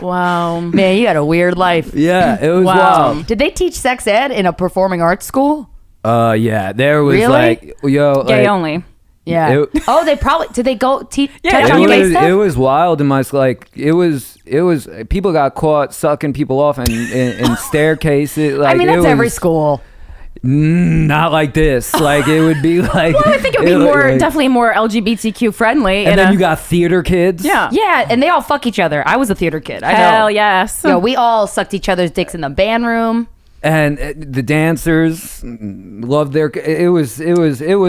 Wow. Man, you got a weird life. Yeah, it was Wow. wild. Did they teach sex ed in a performing arts school? Yeah, there was Really? like, Gay like, only. Yeah. It- Oh, they probably did. They go teach? Yeah, touch yeah, on you gay guys- stuff? it was wild in my like it was people got caught sucking people off in staircases. Like, I mean, it that's every was- school. Not like this. Like it would be like. Well, I think it would be more, like- definitely more LGBTQ friendly. And then you got theater kids. Yeah. Yeah, and they all fuck each other. I was a theater kid. I know. Hell yes. Yo, we all sucked each other's dicks in the band room. And the dancers loved their. It was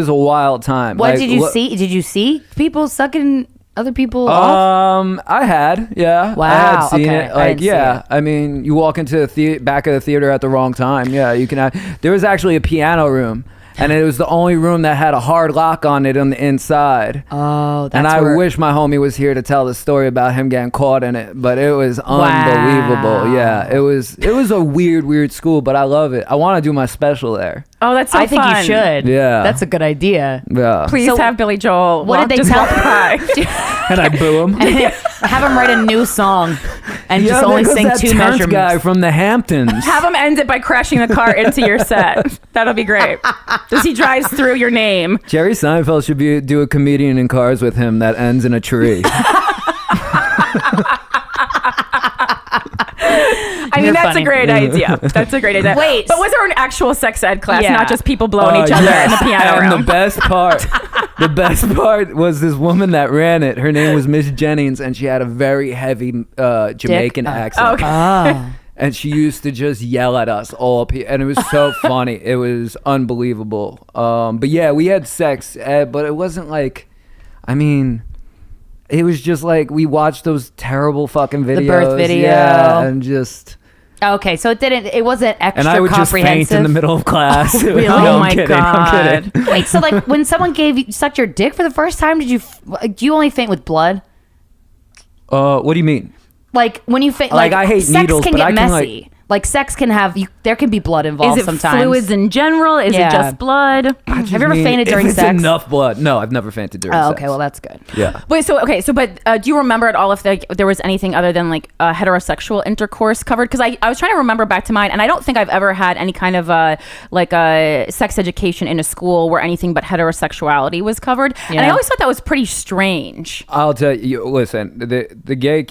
a wild time. What Like, did you see? Did you see people sucking other people off? I had, yeah. Wow, I had seen okay. it. I Like, didn't see yeah. it. I mean, you walk into the back of the theater at the wrong time. Yeah, you can. There was actually a piano room, and it was the only room that had a hard lock on it on the inside. Oh, that's and I where... wish my homie was here to tell the story about him getting caught in it, but it was unbelievable. Yeah, it was a weird school, but I love it. I want to do my special there. Oh, that's so I think fun. you should. Yeah. That's a good idea. Yeah. Please have Billy Joel. What did they tell you? And I boo him. Have him write a new song and just there only goes sing that 2 Terrence measurements. guy from the Hamptons. Have him end it by crashing the car into your set. That'll be great. As he drives through your name. Jerry Seinfeld should do a comedian in cars with him that ends in a tree. I mean, You're that's funny. a great idea. That's a great idea. Wait. But was there an actual sex ed class, Yeah. not just people blowing each other in the piano and room? the best part was this woman that ran it. Her name was Miss Jennings, and she had a very heavy Jamaican accent. Okay. Oh. And she used to just yell at us all, and it was so funny. It was unbelievable. But yeah, we had sex ed, but it wasn't like, I mean, it was just like we watched those terrible fucking videos. The birth video. Yeah, and just... Okay, so it wasn't extra And I would just comprehensive. faint in the middle of class. Really? No, Oh I'm my kidding, God. I'm kidding. Wait, so like when someone sucked your dick for the first time, do you only faint with blood? What do you mean? Like when you faint, Like, I hate sex needles, can but get I can, messy. Like sex can have there can be blood involved Is it sometimes. fluids in general? Is Yeah. it just blood? Have you ever fainted if during it's sex? enough blood. No, I've never fainted during Oh, sex. okay, well that's good. Yeah. Wait, but do you remember at all if there was anything other than like heterosexual intercourse covered? Because I was trying to remember back to mine, and I don't think I've ever had any kind of sex education in a school where anything but heterosexuality was covered. And I Yeah. always thought that was pretty strange. I'll tell you, listen, the gay,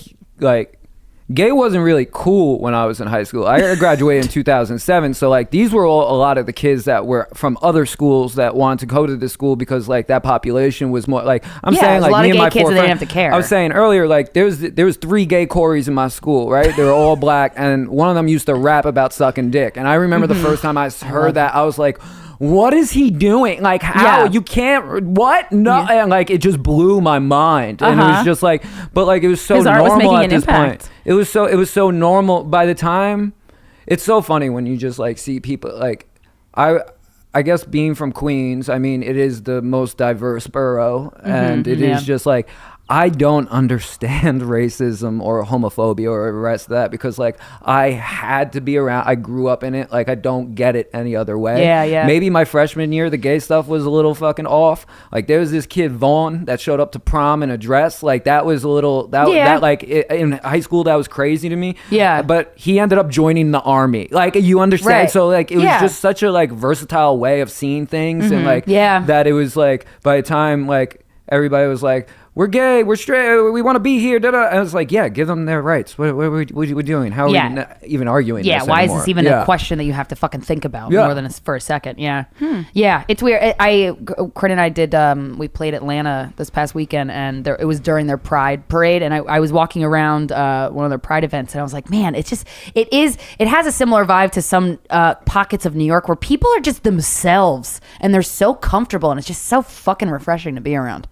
gay wasn't really cool when I was in high school. I graduated in 2007, so like these were a lot of the kids that were from other schools that wanted to go to this school because like that population was more like Yeah, saying there's a like lot me of and gay my kids four that didn't friends. have to care. I was saying earlier like there was 3 gay Corys in my school, right? They were all black, and one of them used to rap about sucking dick. And I remember the first time I heard that, I was like, what is he doing? Like, how? Yeah. You can't, what? No. Yeah. And like, it just blew my mind. And it was just like, but like, it was so His art was normal making at an this impact. point. It was so normal by the time. It's so funny when you just like see people like, I guess being from Queens, I mean, it is the most diverse borough, and it is just like, I don't understand racism or homophobia or the rest of that because like I had to be around. I grew up in it. Like I don't get it any other way. Yeah. Maybe my freshman year, the gay stuff was a little fucking off. Like there was this kid Vaughn that showed up to prom in a dress. Like that was a little in high school that was crazy to me. Yeah. But he ended up joining the army. Like you understand. Right. So like it was Yeah. just such a like versatile way of seeing things and like Yeah. that it was like by the time like everybody was like, we're gay, we're straight, we want to be here. Da-da. I was like, yeah, give them their rights. What are we doing? How are we even arguing Yeah, this why anymore? is this even a question that you have to fucking think about Yeah. more than for a second? Yeah. Yeah, it's weird. Corinne and I did, we played Atlanta this past weekend, and it was during their Pride Parade, and I was walking around one of their Pride events, and I was like, man, it has a similar vibe to some pockets of New York where people are just themselves, and they're so comfortable, and it's just so fucking refreshing to be around.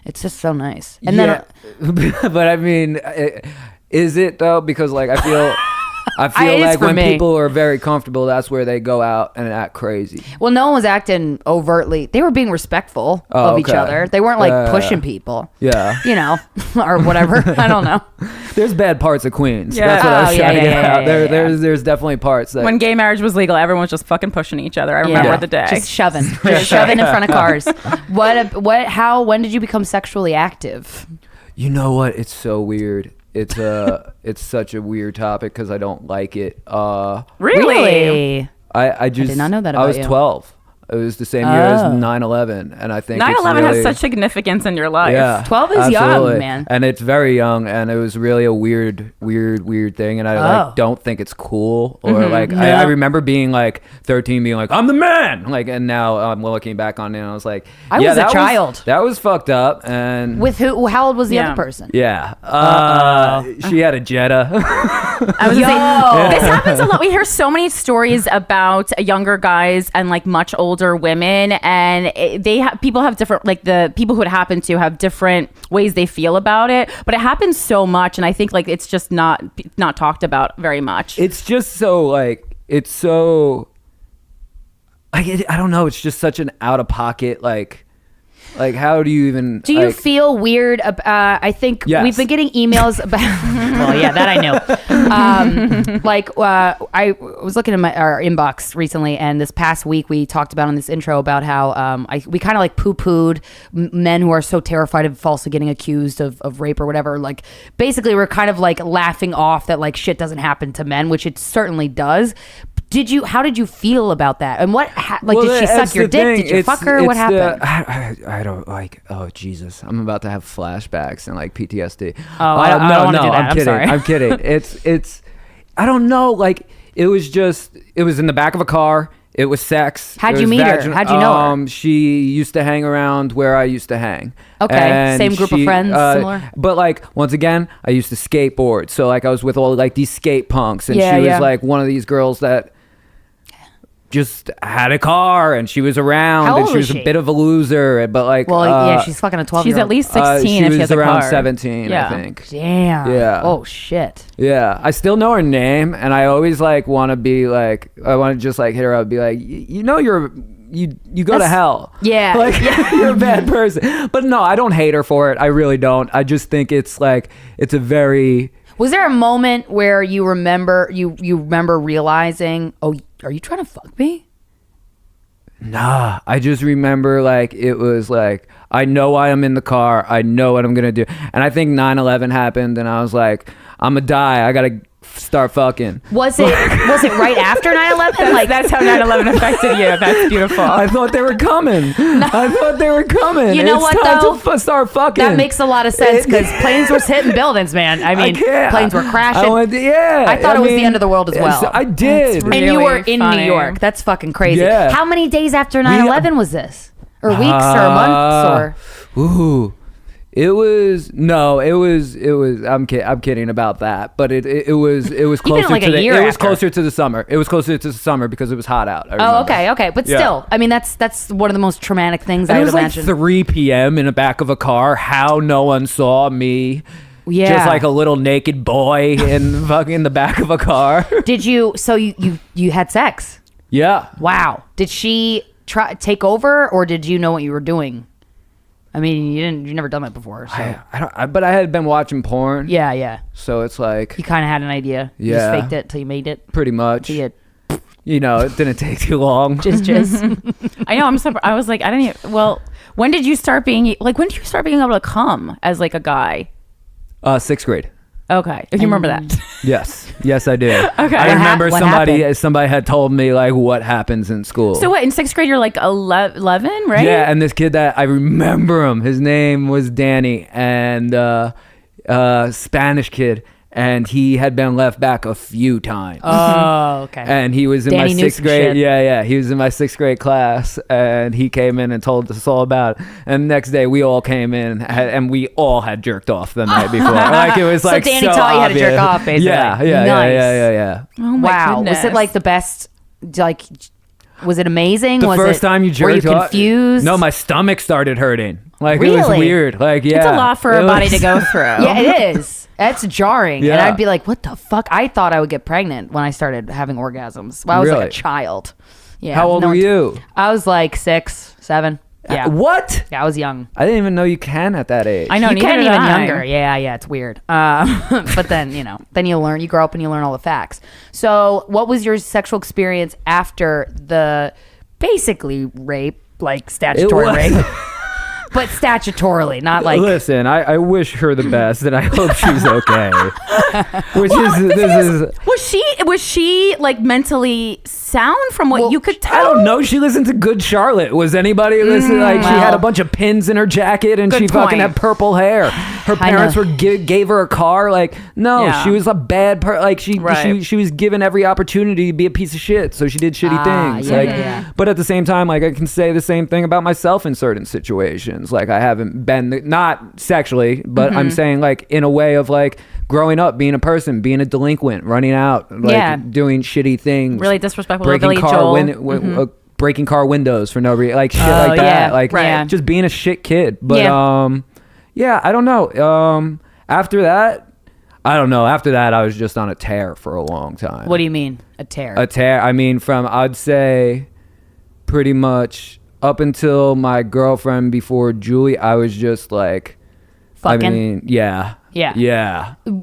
It's just so nice. And then but I mean, is it though? Because like I feel It is like for when me. people are very comfortable, that's where they go out and act crazy. well, no one was acting overtly. They were being respectful Oh, of each okay. other. They weren't like pushing people. Yeah. You know, or whatever. I don't know. There's bad parts of Queens. Yeah. That's what I was Oh, trying to yeah, get yeah, out. yeah, yeah. There's definitely parts that When gay marriage was legal, everyone was just fucking pushing each other. I remember Yeah. the day. Just shoving in front of cars. When did you become sexually active? You know what? It's so weird. It's it's such a weird topic because I don't like it. Really? I just did not know that I about was you. 12. It was the same year as Oh. 9/11, and I think 9/11 it's really, has such significance in your life. Yeah, 12 is young, absolutely. man. And it's very young, and it was really a weird thing, and I Oh. like don't think it's cool or like I remember being like 13, being like I'm the man, like, and now I'm looking back on it, and I was like, I yeah, was a that child. that was fucked up, and With who? How old was the Yeah. other person? yeah, she had a Jetta. I was gonna say, this happens a lot. We hear so many stories about younger guys and like much older women, and people have different, like the people who it happened to have different ways they feel about it. But it happens so much, and I think like it's just not talked about very much. It's just so like it's so I don't know. It's just such an out of pocket, like how do you even? Do you feel weird? I think we've been getting emails about. Well, yeah, that I know. I was looking at our inbox recently, and this past week we talked about on this intro about how we kind of like poo-pooed men who are so terrified of falsely getting accused of rape or whatever. Like basically, we're kind of like laughing off that like shit doesn't happen to men, which it certainly does. How did you feel about that? And did she suck your dick? Did you fuck her? What happened? I don't like, oh Jesus, I'm about to have flashbacks and like PTSD. Oh, I don't want to do that. I'm kidding. It's, I don't know. Like it was in the back of a car. It was sex. How'd you meet her? How'd you know her? She used to hang around where I used to hang. Okay, and same group of friends, similar? But like, once again, I used to skateboard. So like I was with all like these skate punks, and she was like one of these girls that just had a car, and she was around. How and old she was she? A bit of a loser, but like, she's fucking a 12-year-old. She's at least 16 if she has a car. She was around 17, I think. Damn. Yeah. Oh shit. Yeah, I still know her name, and I always like want to be like, I want to just like hit her up and be like, you go to hell. Yeah. Like you're a bad person. But no, I don't hate her for it. I really don't. I just think it's like, it's a very. Was there a moment where you remember realizing, oh, are you trying to fuck me? Nah, I just remember like it was like, I know why I'm in the car. I know what I'm gonna do. And I think 9/11 happened, and I was like, I'm gonna die. I gotta start fucking. Was it right after 9/11? Like that's how 9/11 affected you. That's beautiful. I thought they were coming. You know what though? Start fucking. That makes a lot of sense because planes were hitting buildings, man. I mean, planes were crashing. I thought it was the end of the world as well. I did. Really and you were in funny. New York. That's fucking crazy. Yeah. How many days after 9/11 was this? Or weeks or months or? Ooh. It was I'm kidding about that, but it was closer like to a year it was after. closer to the summer. It was closer to the summer because it was hot out. Oh, okay, but still, I mean that's one of the most traumatic things I would imagine. It was like 3 p.m. in the back of a car. How no one saw me? Yeah, just like a little naked boy in fucking the back of a car. Did you? So you had sex? Yeah. Wow. Did she take over, or did you know what you were doing? I mean, you've never done that before. So. But I had been watching porn. Yeah. So it's like you kind of had an idea. You just faked it till you made it. Pretty much. You know, it didn't take too long. Just. I know. I'm surprised. I was like, I didn't even. Well, when did you start being able to come as like a guy? 6th grade. Okay, if you remember that. Yes, I do. Okay, I remember somebody had told me like what happens in school. So what, in 6th grade you're like 11, right? Yeah, and this kid that I remember him. His name was Danny, and Spanish kid. And he had been left back a few times. Oh, okay. And he was in Danny my 6th grade. Yeah. He was in my 6th grade class, and he came in and told us all about it. And the next day, we all came in, and we all had jerked off the night before. Like it was like so Danny taught you how to jerk off, basically. Yeah. Nice. Yeah. Oh my goodness. Was it like the best? Like, was it amazing? The first time you jerked off? Were you confused? No, my stomach started hurting. Like really? It was weird. Like yeah, it's a lot for a body to go through. Yeah, it is. That's jarring. Yeah. And I'd be like, what the fuck? I thought I would get pregnant when I started having orgasms. Well, I was like a child. Yeah. How old were you? I was like 6, 7. Yeah. What? Yeah, I was young. I didn't even know you can at that age. I know. You can neither even did I. younger. Yeah, it's weird. But then, then you learn, you grow up and you learn all the facts. So what was your sexual experience after the basically rape, like statutory rape? But statutorily, not like. Listen, I wish her the best, and I hope she's okay. Was she like mentally sound from what you could tell? I don't know. She listened to Good Charlotte. Was anybody listening? Like she had a bunch of pins in her jacket, and she fucking had purple hair. Her parents gave her a car. Like no, she was a bad like she was given every opportunity to be a piece of shit, so she did shitty things. But at the same time, like I can say the same thing about myself in certain situations. Like I haven't been not sexually, but I'm saying like in a way of like growing up, being a person, being a delinquent, running out, like doing shitty things, really disrespectful, breaking breaking car windows for no reason, like shit like that, like just being a shit kid. But I don't know. After that, I don't know. After that, I was just on a tear for a long time. What do you mean a tear? A tear. I mean, from I'd say pretty much up until my girlfriend before Julie, I was just like, Fucking? I mean, yeah.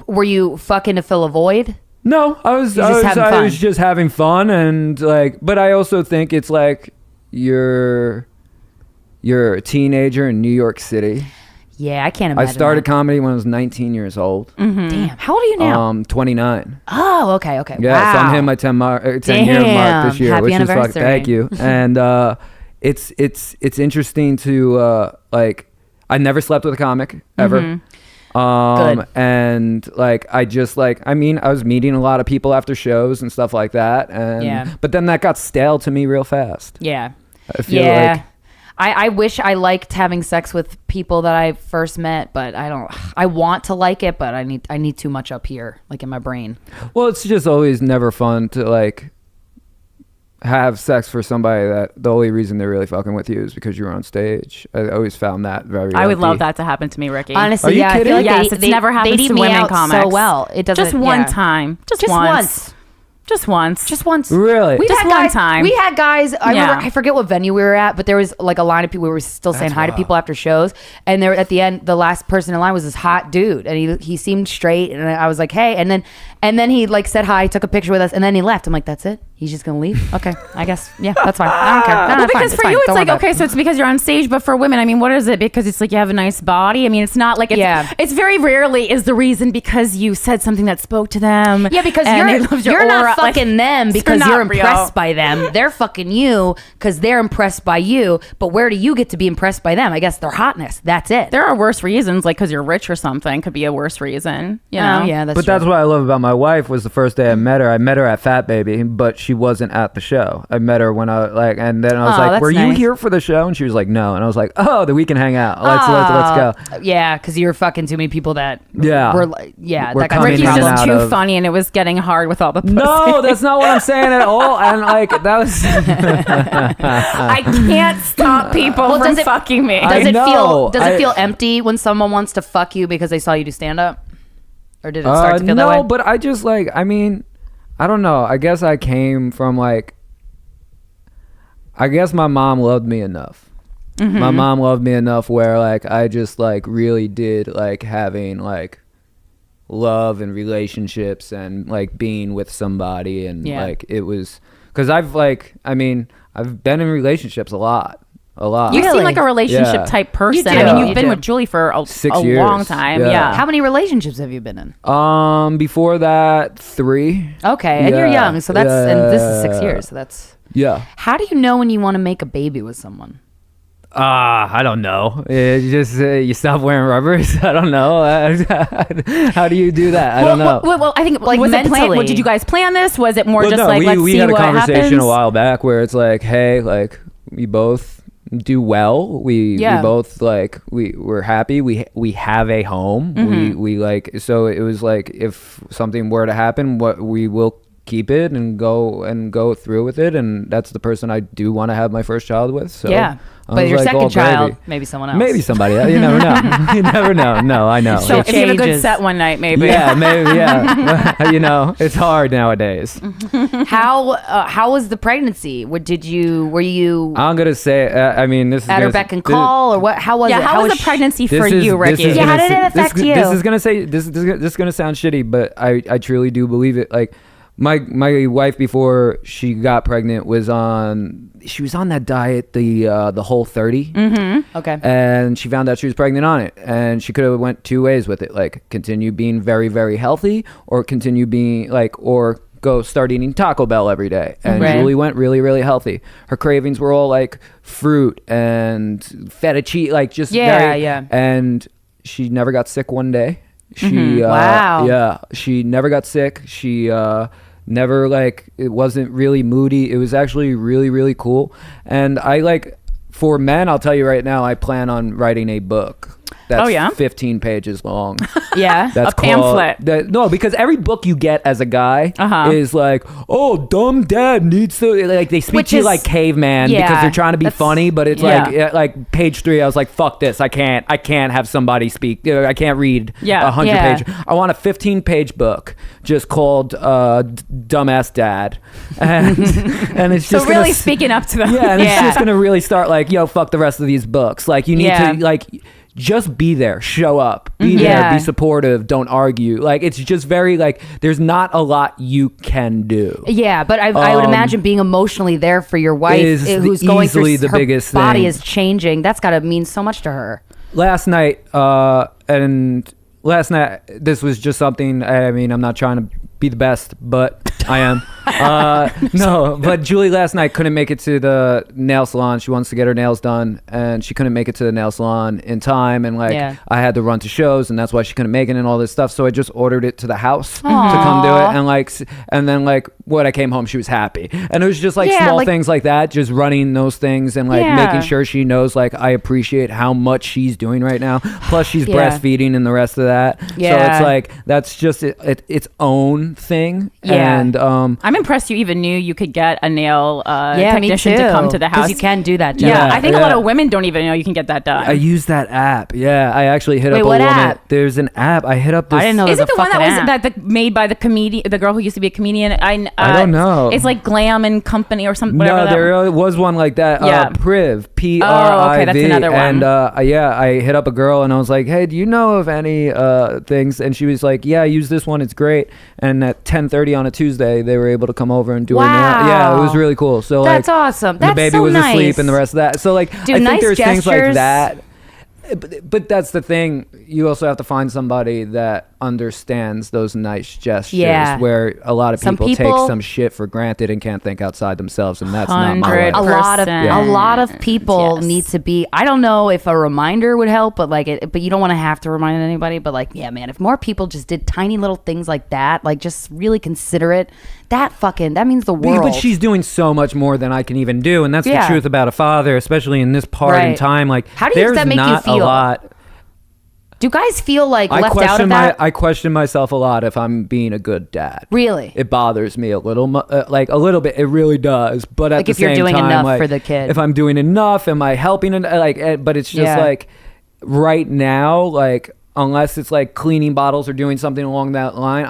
Were you fucking to fill a void? No, I was just having fun, and like, but I also think it's like you're a teenager in New York City. Yeah, I can't imagine. I started that. comedy when I was 19 years old. Damn, how old are you now? 29. Oh, okay. Yeah, Wow. so I'm hitting my 10-year mark this year, Happy which is fucking, anniversary. thank you. And it's interesting to like, I never slept with a comic ever. Good. And like, I just like, I mean, I was meeting a lot of people after shows and stuff like that, and but then that got stale to me real fast. Yeah. I feel like, I wish I liked having sex with people that I first met, but I don't. I want to like it, but I need too much up here, like in my brain. well, it's just always never fun to like have sex for somebody that the only reason they're really fucking with you is because you're on stage. I always found that very I would yucky. love that to happen to me, Ricky. Honestly, Are you yeah, I kidding? feel like Yes, they, it's never happens they'd eat to me women out comics. so well. It doesn't. Just one yeah. time. Just Just once. once. Just once. Just once. Really? We've Just had one guys, time. We had guys. I Yeah. remember. I forget what venue we were at, but there was like a line of people. We were still saying hi to people after shows, and there at the end, the last person in line was this hot dude, and he seemed straight, and I was like, hey, and then he like said hi, took a picture with us, and then he left. I'm like, that's it. He's just gonna leave. Okay, I guess. Yeah, that's fine. I don't care. No, Well, it's fine. because for fine. you, it's Don't like, worry about okay, it. so it's because you're on stage, but for women, I mean, what is it? Because it's like you have a nice body. I mean, it's not like it's very rarely is the reason because you said something that spoke to them. Yeah, because and they loved your you're not aura. Like, fucking them it's because not you're real. impressed by them. They're fucking you because they're impressed by you. But where do you get to be impressed by them? I guess their hotness. That's it. There are worse reasons, like because you're rich or something, could be a worse reason. You know? Oh, yeah, that's But true. that's what I love about my wife was the first day I met her. I met her at Fat Baby, but she wasn't at the show. I met her when I like, and then I was Oh, like, that's "Were you nice. here for the show?" And she was like, "No." And I was like, "Oh, then we can hang out. Let's go." Yeah, because you're fucking too many people that Yeah. were like, yeah, We're that got coming Ricky's in and just out too of- funny, and it was getting hard with all the pussy. No, that's not what I'm saying at all. And like that was. I can't stop people Well, from does it- fucking me. I know. Does it feel empty when someone wants to fuck you because they saw you do stand up? Or did it start to feel no, that way? but I just like, I mean, I don't know. I guess I came from like, I guess my mom loved me enough. Mm-hmm. My mom loved me enough where like I just like really did like having like love and relationships and like being with somebody, and Yeah. like it was because I've like, I mean, I've been in relationships a lot. You Really? seem like a relationship Yeah. type person. do. I mean, You you've been do. with Julie for a 6 a years. long time. Yeah. Yeah. How many relationships have you been in? Before that, 3. Okay, and you're Yeah. young, so that's and this is 6 Yeah. years, so that's. Yeah. How do you know when you want to make a baby with someone? I don't know. You just you stop wearing rubbers. I don't know. How do you do that? I don't know. Well, I think Like was it mentally. did you guys plan this? Was it more Well, just no, like let's we see had a what conversation happens? a while back where it's like, hey, like we both do well. We both like we're happy. We have a home. We like, so it was like if something were to happen, what we will keep it and go through with it, and that's the person I do want to have my first child with. So Yeah, I but was your like, second all child, gravy. maybe someone else. Maybe somebody. You never know. You never know. No, I know. So It if you have a good changes. set one night, maybe. Yeah, maybe. Yeah, you know, it's hard nowadays. How was the pregnancy? Were you I'm gonna say. I mean, this is at her gonna- beck and this- call, or what? How was Yeah, it? how was was the pregnancy This for is- you, this Ricky? is Yeah, how gonna did it s- this- affect you? This is gonna say this is gonna sound shitty, but I truly do believe it. Like my wife before she got pregnant was on that diet, the Whole30, Okay. and she found out she was pregnant on it, and she could have went 2 ways with it, like continue being very, very healthy, or continue being like, or go start eating Taco Bell every day. And Right. Julie went really, really healthy. Her cravings were all like fruit and feta cheese, like just Yeah. and she never got sick one day. She Wow. yeah, she never got sick. She never, like, it wasn't really moody. It was actually really, really cool. And I like, for men, I'll tell you right now, I plan on writing a book that's 15 pages long. Yeah, That's a pamphlet. No, because every book you get as a guy is like, oh, dumb dad needs to, like, they speak to you like caveman because they're trying to be funny, but it's like page 3, I was like, fuck this, I can't have somebody speak, I can't read 100 pages. I want a 15-page book just called Dumbass Dad, and it's just so really speaking up to them. Yeah, and it's just gonna really start like, yo, fuck the rest of these books. Like, you need to, like, just be there, show up, be there, be supportive, don't argue. Like, it's just very, like, there's not a lot you can do. Yeah, but I would imagine being emotionally there for your wife who's going through the her biggest body thing. is changing. That's got to mean so much to her. Last night, this was just something, I mean, I'm not trying to be the best, but I am. No, but Julie last night couldn't make it to the nail salon. She wants to get her nails done, and she couldn't make it to the nail salon in time. And like, I had to run to shows, and that's why she couldn't make it and all this stuff. So I just ordered it to the house to come do it. And then when I came home, she was happy. And it was just like small things like that, just running those things and like making sure she knows, like, I appreciate how much she's doing right now. Plus she's breastfeeding and the rest of that. Yeah. So it's like, that's just its own thing. Yeah. And I'm impressed you even knew you could get a nail technician to come to the house. Because you can do that, Joe. Yeah, I think a lot of women don't even know you can get that done. I use that app. Yeah, I actually hit up a what woman. App? There's an app. I hit up this. I didn't know. Is it the one that app. was made by the girl who used to be a comedian? I don't know. It's like Glam and Company or something. No, there was one like that. Priv, Priv. Okay, that's another one. And I hit up a girl and I was like, hey, do you know of any things? And she was like, yeah, I use this one. It's great. And at 10:30 on a Tuesday, they were able to come over and do her nail. Yeah, it was really cool. So that's awesome. That's the baby so was nice. asleep and the rest of that. So like, I think there's things like that. But that's the thing. You also have to find somebody that understands those nice gestures. Yeah. Where a lot of people take some shit for granted and can't think outside themselves, and that's not my life. A lot of people need to be. I don't know if a reminder would help, but but you don't want to have to remind anybody. But like, yeah, man, if more people just did tiny little things like that, like just really consider it, that means the world. But she's doing so much more than I can even do, and that's the truth about a father, especially in this part in time. Like, how does that make you feel? A lot. Do guys feel like left out of that? I question myself a lot if I'm being a good dad. Really? It bothers me a little, like a little bit. It really does. But at the same time, if you're doing enough for the kid, if I'm doing enough, am I helping? But it's just like right now, like unless it's like cleaning bottles or doing something along that line,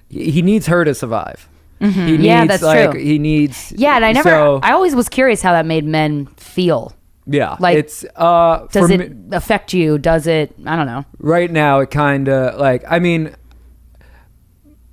he needs her to survive. Mm-hmm. He needs, that's true. He needs. Yeah, and I always was curious how that made men feel. Yeah, like it's does it affect you? Does it? I don't know. Right now, it kind of like, I mean,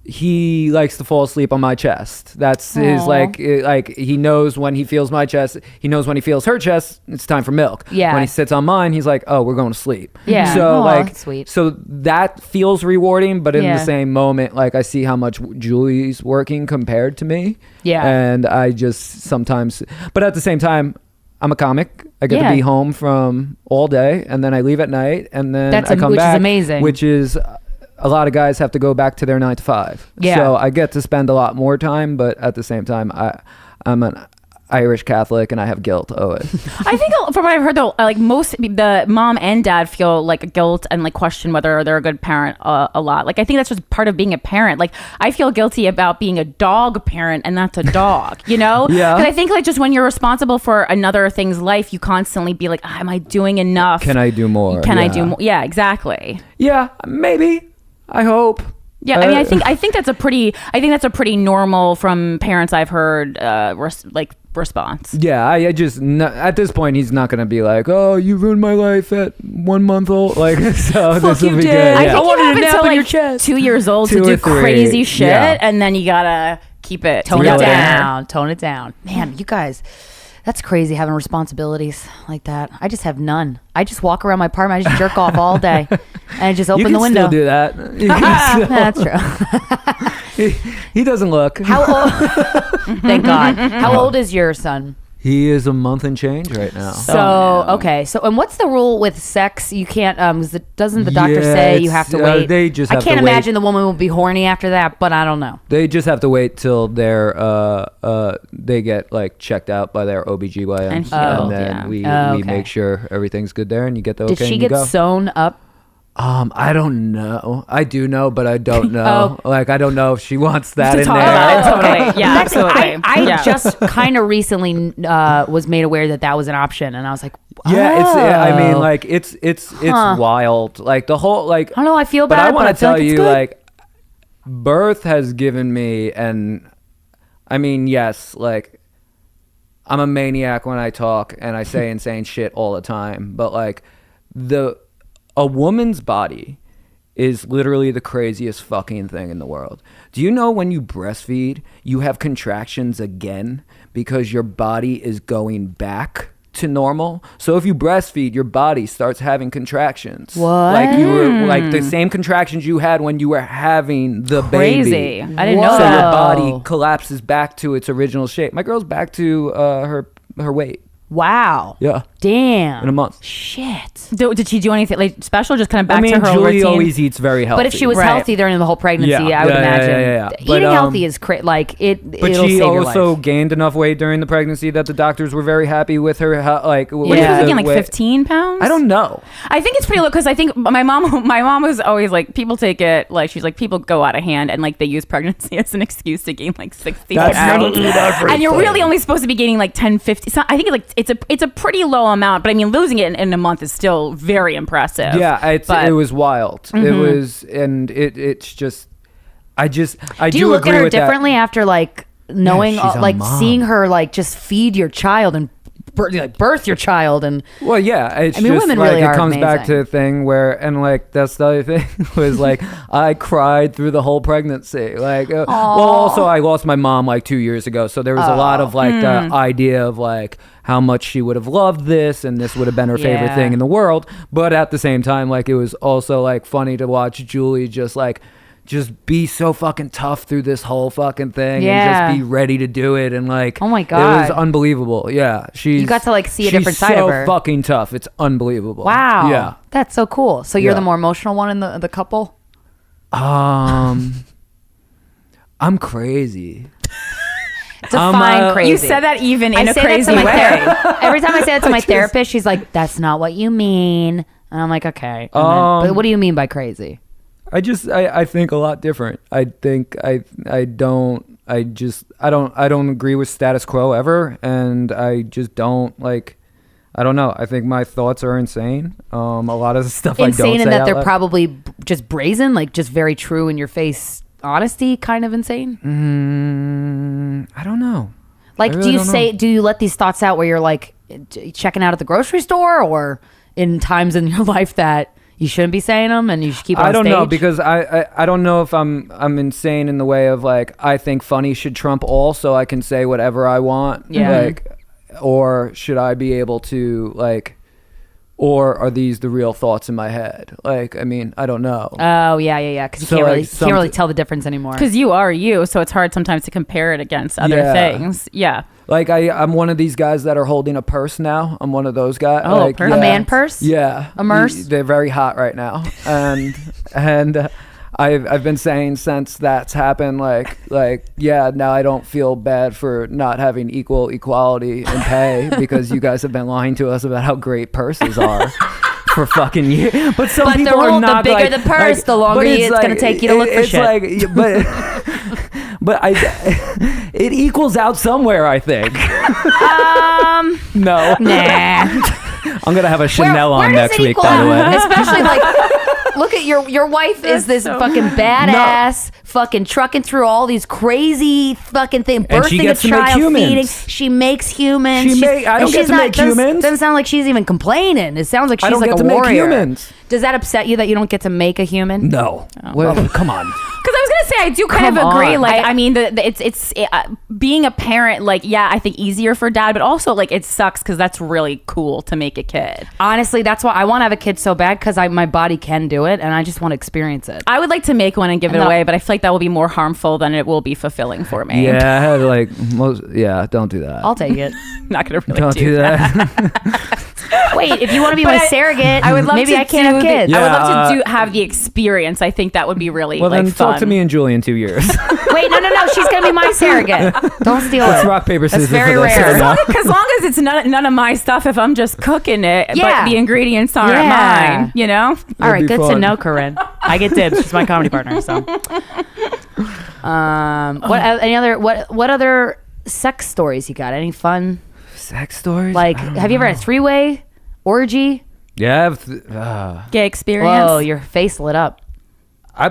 he likes to fall asleep on my chest. That's his like he knows when he feels my chest. He knows when he feels her chest. It's time for milk. Yeah. When he sits on mine, he's like, oh, we're going to sleep. Yeah. So that's sweet. So that feels rewarding, but in the same moment, like I see how much Julie's working compared to me. Yeah. And I just sometimes, but at the same time, I'm a comic. I get to be home from all day, and then I leave at night, and then I come back. Which is amazing. Which is, a lot of guys have to go back to their 9 to 5. Yeah. So I get to spend a lot more time, but at the same time, I'm an Irish Catholic and I have guilt. I think from what I've heard though, like most the mom and dad feel like guilt and like question whether they're a good parent a lot. Like I think that's just part of being a parent. Like I feel guilty about being a dog parent, and that's a dog, you know? Yeah. Because I think like just when you're responsible for another thing's life, you constantly be like, am I doing enough? Can I do more? I do more? Yeah, exactly. Yeah, maybe. I hope. Yeah, I mean, I think that's a pretty normal from parents I've heard response. Yeah, I just at this point he's not gonna be like, oh, you ruined my life at 1 month old, like so this will be good. Yeah. I think you have until like your chest. 2 years old to do crazy shit, and then you gotta keep it tone it down. Man, you guys, that's crazy having responsibilities like that. I just have none. I just walk around my apartment. I just jerk off all day, and I just open the window. You can still do that. That's true. He doesn't look. How old? Thank God. How old is your son? He is a month and change right now. So okay, so and what's the rule with sex? You can't. Doesn't the doctor say you have to wait? They just. I have can't to imagine wait. the woman will be horny after that, but I don't know. They just have to wait till they're they get like checked out by their OBGYN, And healed, then we okay. make sure everything's good there, and you get the okay. Did she and you get go. sewn up? I don't know. I do know, but I don't know. Like, I don't know if she wants that To in talk there. about it, totally. Yeah, absolutely. I just kind of recently was made aware that was an option, and I was like, Yeah, it's. I mean, oh. like, it's wild. Like the whole like. I don't know. I feel But bad, I want to feel tell like it's you, good. like, birth has given me, and I mean, yes, like, I'm a maniac when I talk, and I say insane shit all the time. But like, a woman's body is literally the craziest fucking thing in the world. Do you know when you breastfeed, you have contractions again because your body is going back to normal? So if you breastfeed, your body starts having contractions. What? Like you were like the same contractions you had when you were having the Crazy. baby. I didn't know So that. your body collapses back to its original shape. My girl's back to her weight. Wow. Yeah. Damn. In a month. Shit. Did she do anything like special? Just kind of back I mean, to her Julie routine. always eats very healthy. But if she was Right. healthy during the whole pregnancy, Yeah. I would Yeah, yeah, imagine yeah. eating But, healthy is like it. But it'll she save your also life. gained enough weight during the pregnancy that the doctors were very happy with her. Like, What are Yeah. you thinking, like 15 pounds? I don't know. I think it's pretty low because I think my mom was always like, people take it like, she's like, people go out of hand and like they use pregnancy as an excuse to gain like 60 That's pounds. not everything. And you're really only supposed to be gaining like 10, 50. So I think it's a pretty low amount, but I mean, losing it in a month is still very impressive. Yeah, it was wild. It was, and it's just, I Do do you look agree at her with that. differently after like knowing, she's a like mom. seeing her like just feed your child and birth your child and Well, yeah, it's I mean, just women like really it are comes back amazing. to the thing where, and like that's the other thing was like I cried through the whole pregnancy. Like, well, also I lost my mom like 2 years ago, so there was a lot of like the idea of like how much she would have loved this, and this would have been her favorite Yeah. thing in the world. But at the same time, like it was also like funny to watch Julie just be so fucking tough through this whole fucking thing Yeah. and just be ready to do it, and like Oh my it was God. unbelievable. Yeah, You got to, like, see a different she's side of so her. fucking tough. It's unbelievable. wow, Yeah. that's so cool. So you're Yeah. the more emotional one in the couple. I'm crazy. Define crazy. You said that even in I a say crazy that to my way. therapist. Every time I say that to my therapist, she's like, "That's not what you mean." And I'm like, "Okay." But what do you mean by crazy? I think a lot different. I think I don't agree with status quo ever, and I just don't like. I don't know. I think my thoughts are insane. A lot of the stuff I don't say Insane in that out they're loud. probably just brazen, like just very true in your face honesty, kind of insane. I don't know. Like, I really don't know. do you let these thoughts out where you're like checking out at the grocery store, or in times in your life that you shouldn't be saying them and you should keep it on I don't know, stage? because I don't know if I'm insane in the way of like I think funny should trump all, so I can say whatever I want. Yeah. Like, or should I be able to like, or are these the real thoughts in my head? Like, I mean, I don't know. Oh yeah. Because you So, can't like, really can't really tell the difference anymore. Because you are you, so it's hard sometimes to compare it against other Yeah. things. Yeah. Like I'm one of these guys that are holding a purse now. I'm one of those guys. Oh, like, purse. A man purse? Yeah, A merce? They're very hot right now, and I've been saying since that's happened, like yeah, now I don't feel bad for not having equality in pay because you guys have been lying to us about how great purses are. For fuking years, but some But the people rule- are the not bigger like, the purse, the longer but it's gonna take you to look for it's shit. Like, but it equals out somewhere, I think. No. Nah. I'm gonna have a Chanel Where on does next it week, equal by the out? way. Especially like, look at your wife is this so- fucking badass, fucking trucking through all these crazy fucking things, And she birthing gets a to make child, humans. feeding. She makes humans. I don't and get she's to make humans. Doesn't sound like she's even complaining. It sounds like she's I don't like get a to warrior. make humans. Does that upset you that you don't get to make a human? No. Well, come on. Because I was gonna say I do kind Come of agree. on. Like, I mean, it's being a parent. Like, yeah, I think easier for dad, but also like it sucks because that's really cool to make a kid. Honestly, that's why I want to have a kid so bad, because my body can do it, and I just want to experience it. I would like to make one and give it away, but I feel like that will be more harmful than it will be fulfilling for me. Yeah, I had like don't do that. I'll take it. Not gonna really Don't do that. Wait, if you want to be my surrogate, I would love maybe to I can't have kids. I would love to have the experience. I think that would be really Well, then fun. talk to me and Julie in 2 years. Wait, no. She's gonna be my surrogate. Don't steal Let's her. rock, paper, scissors. That's very for this. rare. As long as it's none of my stuff, if I'm just cooking it, Yeah. but the ingredients aren't Yeah. mine, you know? All right, be good to fun. know, Corinne. I get dibs. She's my comedy partner. So, what other sex stories you got? Any fun? Sex stories? Like, have you ever had a three-way orgy? Yeah. Gay experience. Whoa, your face lit up. I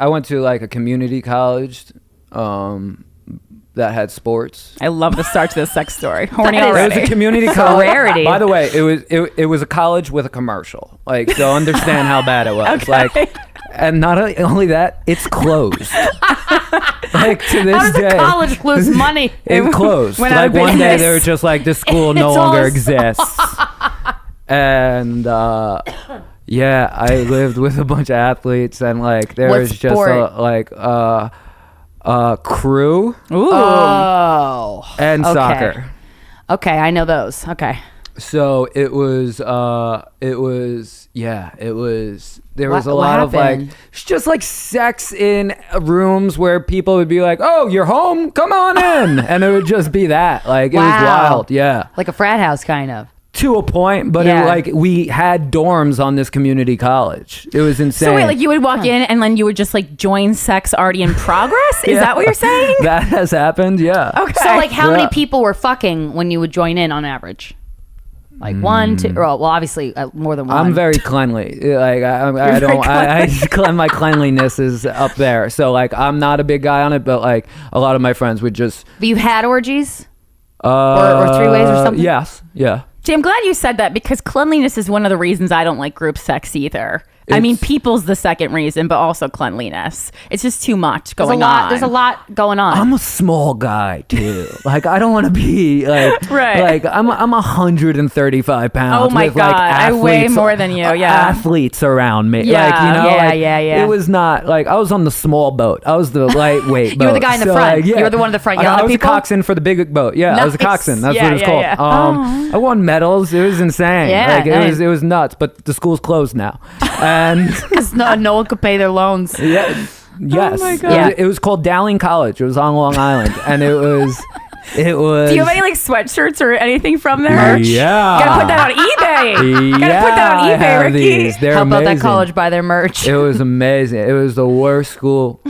went to like a community college that had sports. I love the start to this sex story. Horny That is- It already. was a community It's a college. rarity. By the way, it was a college with a commercial. Like, so understand how bad it was. Okay. Like, and not only that, it's closed. Like, to this How does day, the college lose money? it closed. Went out Like, of one day business. they were just like, this school no It's all longer a- exists. And yeah, I lived with a bunch of athletes, and like there What was just sport? crew Ooh. Oh. and Okay. soccer. Okay, I know those. Okay. So it was there was What- a what lot of like happened? it's just like sex in rooms where people would be like, oh, you're home, come on in. And it would just be that, like, it was Wow. wild. Yeah, Like a frat house, kind of. to a point, but Yeah. we had dorms on this community college. It was insane. So wait, like you would walk in and then you would just like join sex already in progress? Is Yeah. that what you're saying? That has happened, yeah. Okay. So, like, how many Yeah. people were fucking when you would join in on average? Like one, two, well, obviously more than one. I'm very cleanly. Like I don't. My cleanliness is up there. So like I'm not a big guy on it, but like a lot of my friends would just. But you've had orgies? Or three ways or something? Yes. Yeah. See, I'm glad you said that because cleanliness is one of the reasons I don't like group sex either. I mean, It's- people's the second reason, but also cleanliness. It's just too much going on. There's a lot going on. I'm a small guy too. Like I don't want to be like Right. Like I'm 135 pounds. Oh my with, like, God, I weigh athletes- more than you, yeah. athletes around me. Yeah. Like, you know, Yeah, like, yeah. It was not like I was on the small boat. I was the lightweight boat. You were the guy in the front. You were the one in the front yelling I at was people? a coxswain for the big boat. Yeah, I was a Nice. coxswain. That's Yeah, what it's yeah, called. yeah. I won medals. It was insane. Yeah, like nice. it was nuts. But the school's closed now, and. Because no one could pay their loans. Yeah. Yes. my God. Yeah. It was called Dowling College. It was on Long Island, and it was. Do you have any like sweatshirts or anything from there? Yeah. Gotta put that on eBay. Gotta put that on I eBay, have Ricky. these. They're Help out that amazing. college buy their merch. It was amazing. It was the worst school,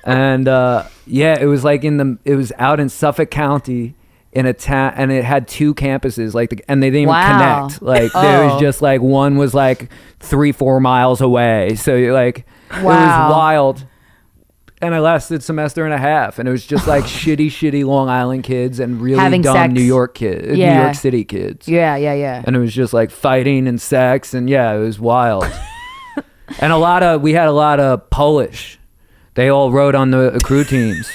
and yeah, it was like it was out in Suffolk County. In a town, and it had two campuses, like, and they didn't even Wow. connect. Like, there was Oh. just like one was like 3-4 miles away. So you're like, it was Wow. wild. And I lasted semester and a half, and it was just like shitty Long Island kids and really Having dumb sex. New York kids, Yeah. New York City kids. Yeah. And it was just like fighting and sex, and yeah, it was wild. And we had a lot of Polish. They all rode on the crew teams.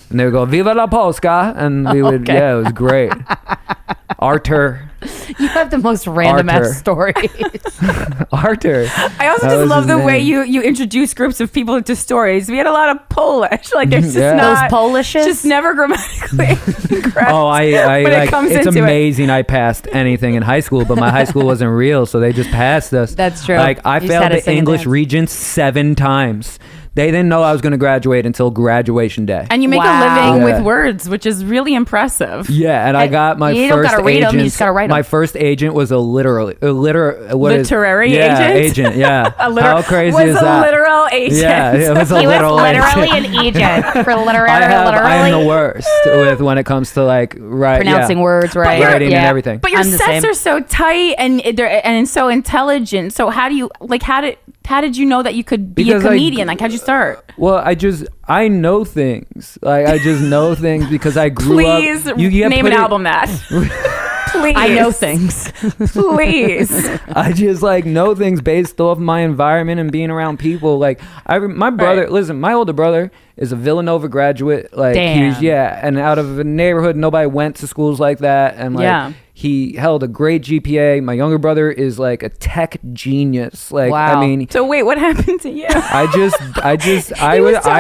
And they would go, Viva la Polska! And we would, Okay. yeah, it was great. Artur. You have the most random Arthur. ass stories. Artur. I also That just was love his the way name. you introduce groups of people to stories. We had a lot of Polish. Like there's just Yeah. not Those Polishes? just never grammatically correct. Oh, I when it like, comes it's into it. amazing I passed anything in high school, but my high school wasn't real, so they just passed us. That's true. Like, I You just failed had to the sing and English dance. Regents 7 times. They didn't know I was going to graduate until graduation day. And you make Wow. a living Yeah. with words, which is really impressive. Yeah, and I got my you don't first gotta read 'em, agent. you just gotta write 'em. My first agent was a literary agent? agent. Yeah, A literal, how crazy was is a that? literal agent. Yeah, it was a He was literal literally agent. an agent for literally. I am the worst with when it comes to like Pronouncing words right. writing and everything. But your I'm the sets same. are so tight and so intelligent. So how did you know that you could be Because a comedian? Like how'd you start? Well, I know things. Like I just know things because I grew Please up. You get name put an in- album that. Please. I know things. Please. I just like know things based off my environment and being around people. Like my brother, Right. listen, my older brother is a Villanova graduate. Like Damn. he's and out of a neighborhood, nobody went to schools like that, and like Yeah. he held a great GPA. My younger brother is like a tech genius. Like Wow. I mean, So wait, what happened to you? I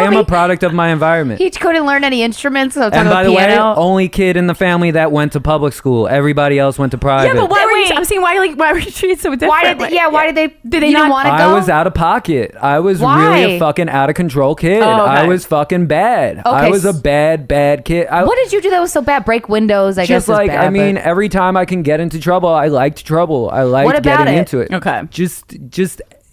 am a product of my environment. He couldn't learn any instruments. So And by the way, piano. only kid in the family that went to public school. Everybody else went to private. Yeah, but why were you? Wait. I'm saying why were you treated so different? why did they, yeah? Why did they? Did they you didn't not- want to go? I was out of pocket. I was Why? really a fucking out of control kid. Oh, okay. I was fucking bad. I was a bad kid. What did you do that was so bad? Break windows, I guess. Just like is bad, I mean, but- every time I can get into trouble, I liked trouble. I liked What about getting it? into it. Okay. Just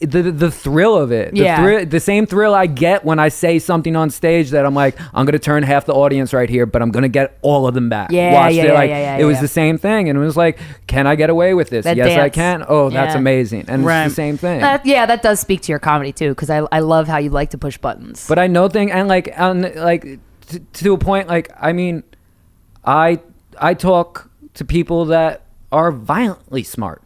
the thrill of it. Yeah. The same thrill I get when I say something on stage that I'm like, I'm gonna turn half the audience right here, but I'm gonna get all of them back. Yeah, Watch yeah, it. yeah, Like yeah, it was yeah. the same thing, and it was like, can I get away with this? That Yes, I dance. can. Oh, that's Yeah. amazing, and Right. it's the same thing. that does speak to your comedy too, because I love how you like to push buttons. But I know things, and like to a point. Like I mean, I talk to people that are violently smart,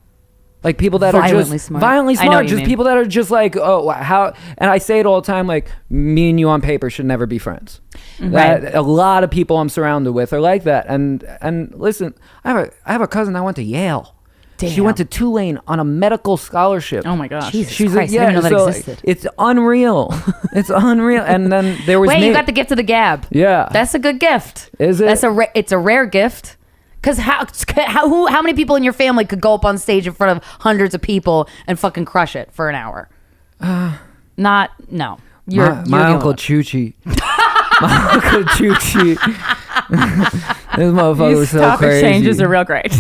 like people that Violently are just smart. violently I know smart, what you just mean. people that are just like, oh, how. And I say it all the time, like me and you on paper should never be friends. That a lot of people I'm surrounded with are like that. And listen, I have a cousin that went to Yale. She Damn. went to Tulane on a medical scholarship. Oh my gosh. Jesus She's Christ, I didn't know that so existed. it's unreal. It's unreal. And then there was Wait, me. you got the gift of the gab. Yeah. That's a good gift. Is it? It's a rare gift. Because how many people in your family could go up on stage in front of hundreds of people and fucking crush it for an hour? No. my You're the uncle only Chuchi. My uncle Chuchi. This motherfucker was These so topic crazy. changes are real great.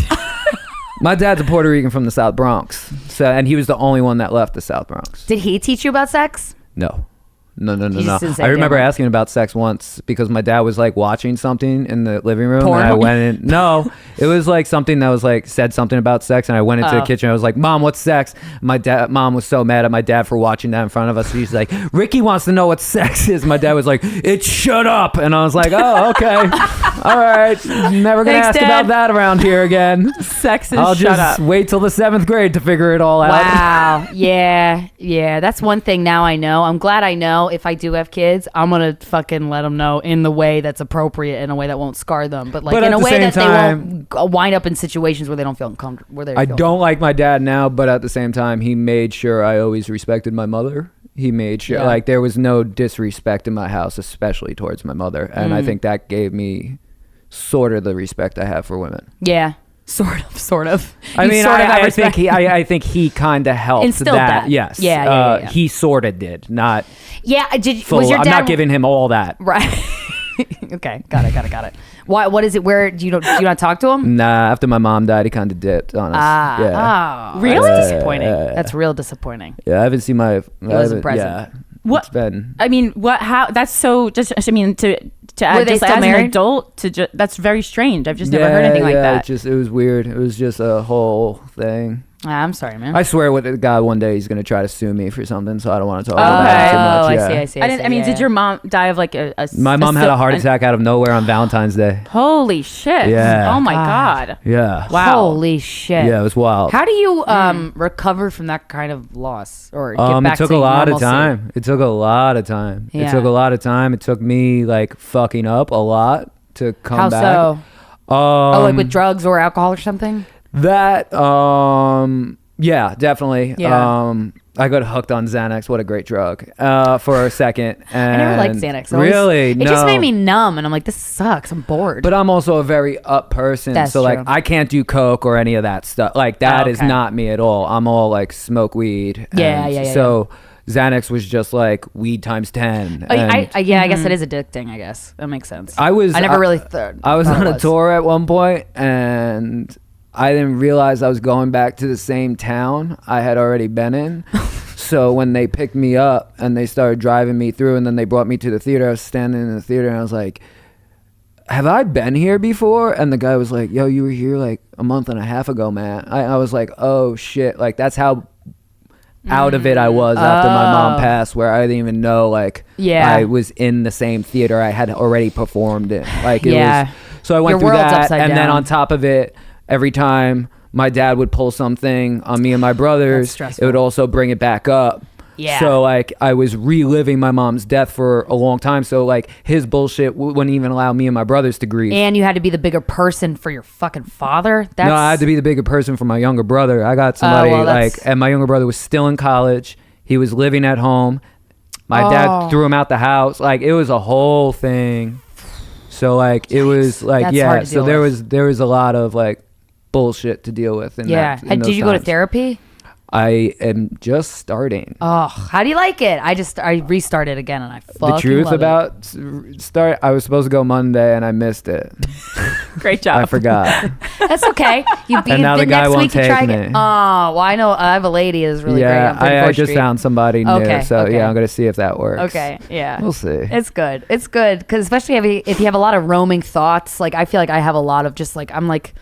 My dad's a Puerto Rican from the South Bronx, and he was the only one that left the South Bronx. Did he teach you about sex? No. He just didn't say I remember damn. asking about sex once because my dad was like watching something in the living room. Porn? And I went in. No, it was like something that was like said something about sex. And I went into the kitchen. I was like, Mom, what's sex? Mom was so mad at my dad for watching that in front of us. She's like, Ricky wants to know what sex is. My dad was like, it's shut up. And I was like, oh, okay. All right. Never going to Thanks, ask Dad. about that around here again. Sex is I'll shut just up. wait till the 7th grade to figure it all out. Wow. Yeah. That's one thing now I know. I'm glad I know if I do have kids, I'm going to fucking let them know in the way that's appropriate, in a way that won't scar them. But like But in at a the way same that time- they won't wind up in situations where they don't feel uncomfortable. I don't like my dad now, but at the same time, he made sure I always respected my mother. He made sure, Yeah. like, there was no disrespect in my house, especially towards my mother. And I think that gave me sort of the respect I have for women. Yeah. Sort of. I You mean, sort of have I think respect. I think he kind of helped Instilled that. Yes. Yeah. He sort of did, not Yeah. full. Was your I'm dad not giving him all that. right? Okay. Got it. What is it? Where do you not talk to him? Nah, after my mom died, he kind of dipped on us. Yeah. Oh, Really? That's disappointing. That's real disappointing. Yeah, I haven't seen my... wasn't present. Yeah. What? It's been... I mean, what? How? That's so. Just. I mean, to Were add they just still as married? an adult to that's very strange. I've just never heard anything like that. It was weird. It was just a whole thing. I'm sorry, man. I swear with God one day he's going to try to sue me for something, so I don't want to talk Oh, about it too much. I Yeah. see. I mean, did your mom die of like a My mom had a heart attack out of nowhere on Valentine's Day. Holy shit. Yeah. Oh my God. God. Yeah. Wow. Holy shit. Yeah, it was wild. How do you recover from that kind of loss or get back It took to a lot of normalcy? time. It took a lot of time. Yeah. It took a lot of time. It took me like fucking up a lot to come How back. so? Oh, Like with drugs or alcohol or something? that yeah, definitely. Yeah. I got hooked on Xanax. What a great drug. For a second. And I never liked Xanax. Really? It just made me numb, and I'm like, this sucks. I'm bored. But I'm also a very up person, That's so like true. I can't do coke or any of that stuff. Like that is okay. not me at all. I'm all like smoke weed. Yeah, and yeah. So Xanax was just like weed times 10. I guess it is addicting. I guess that makes sense. I never really I was thought on it a was. tour at one point and I didn't realize I was going back to the same town I had already been in. So when they picked me up and they started driving me through and then they brought me to the theater, I was standing in the theater and I was like, have I been here before? And the guy was like, yo, you were here like a month and a half ago, man. I was like, oh shit. Like that's how out of it I was after my mom passed, where I didn't even know like I was in the same theater I had already performed in. Like it was, so I went Your through world's that upside and then down. on top of it, every time my dad would pull something on me and my brothers, it would also bring it back up. Yeah. So like I was reliving my mom's death for a long time. So like his bullshit wouldn't even allow me and my brothers to grieve. And you had to be the bigger person for your fucking father. No, I had to be the bigger person for my younger brother. I got somebody and my younger brother was still in college. He was living at home. My dad threw him out the house. Like it was a whole thing. So like it was like so there was a lot of like bullshit to deal with. Did you go to therapy? I am just starting. Oh, how do you like it? I restarted again and I fucking The truth love about start. I was supposed to go Monday and I missed it. Great job. I forgot. That's okay. And now the guy next won't week you take try me. again. Oh, well I know I have a lady is really great. Yeah, On I 34th just Street. found somebody new. Okay, So okay. yeah, I'm gonna see if that works. Okay, yeah. We'll see. It's good. It's good because especially if you have a lot of roaming thoughts. Like I feel like I have a lot of just like I'm like.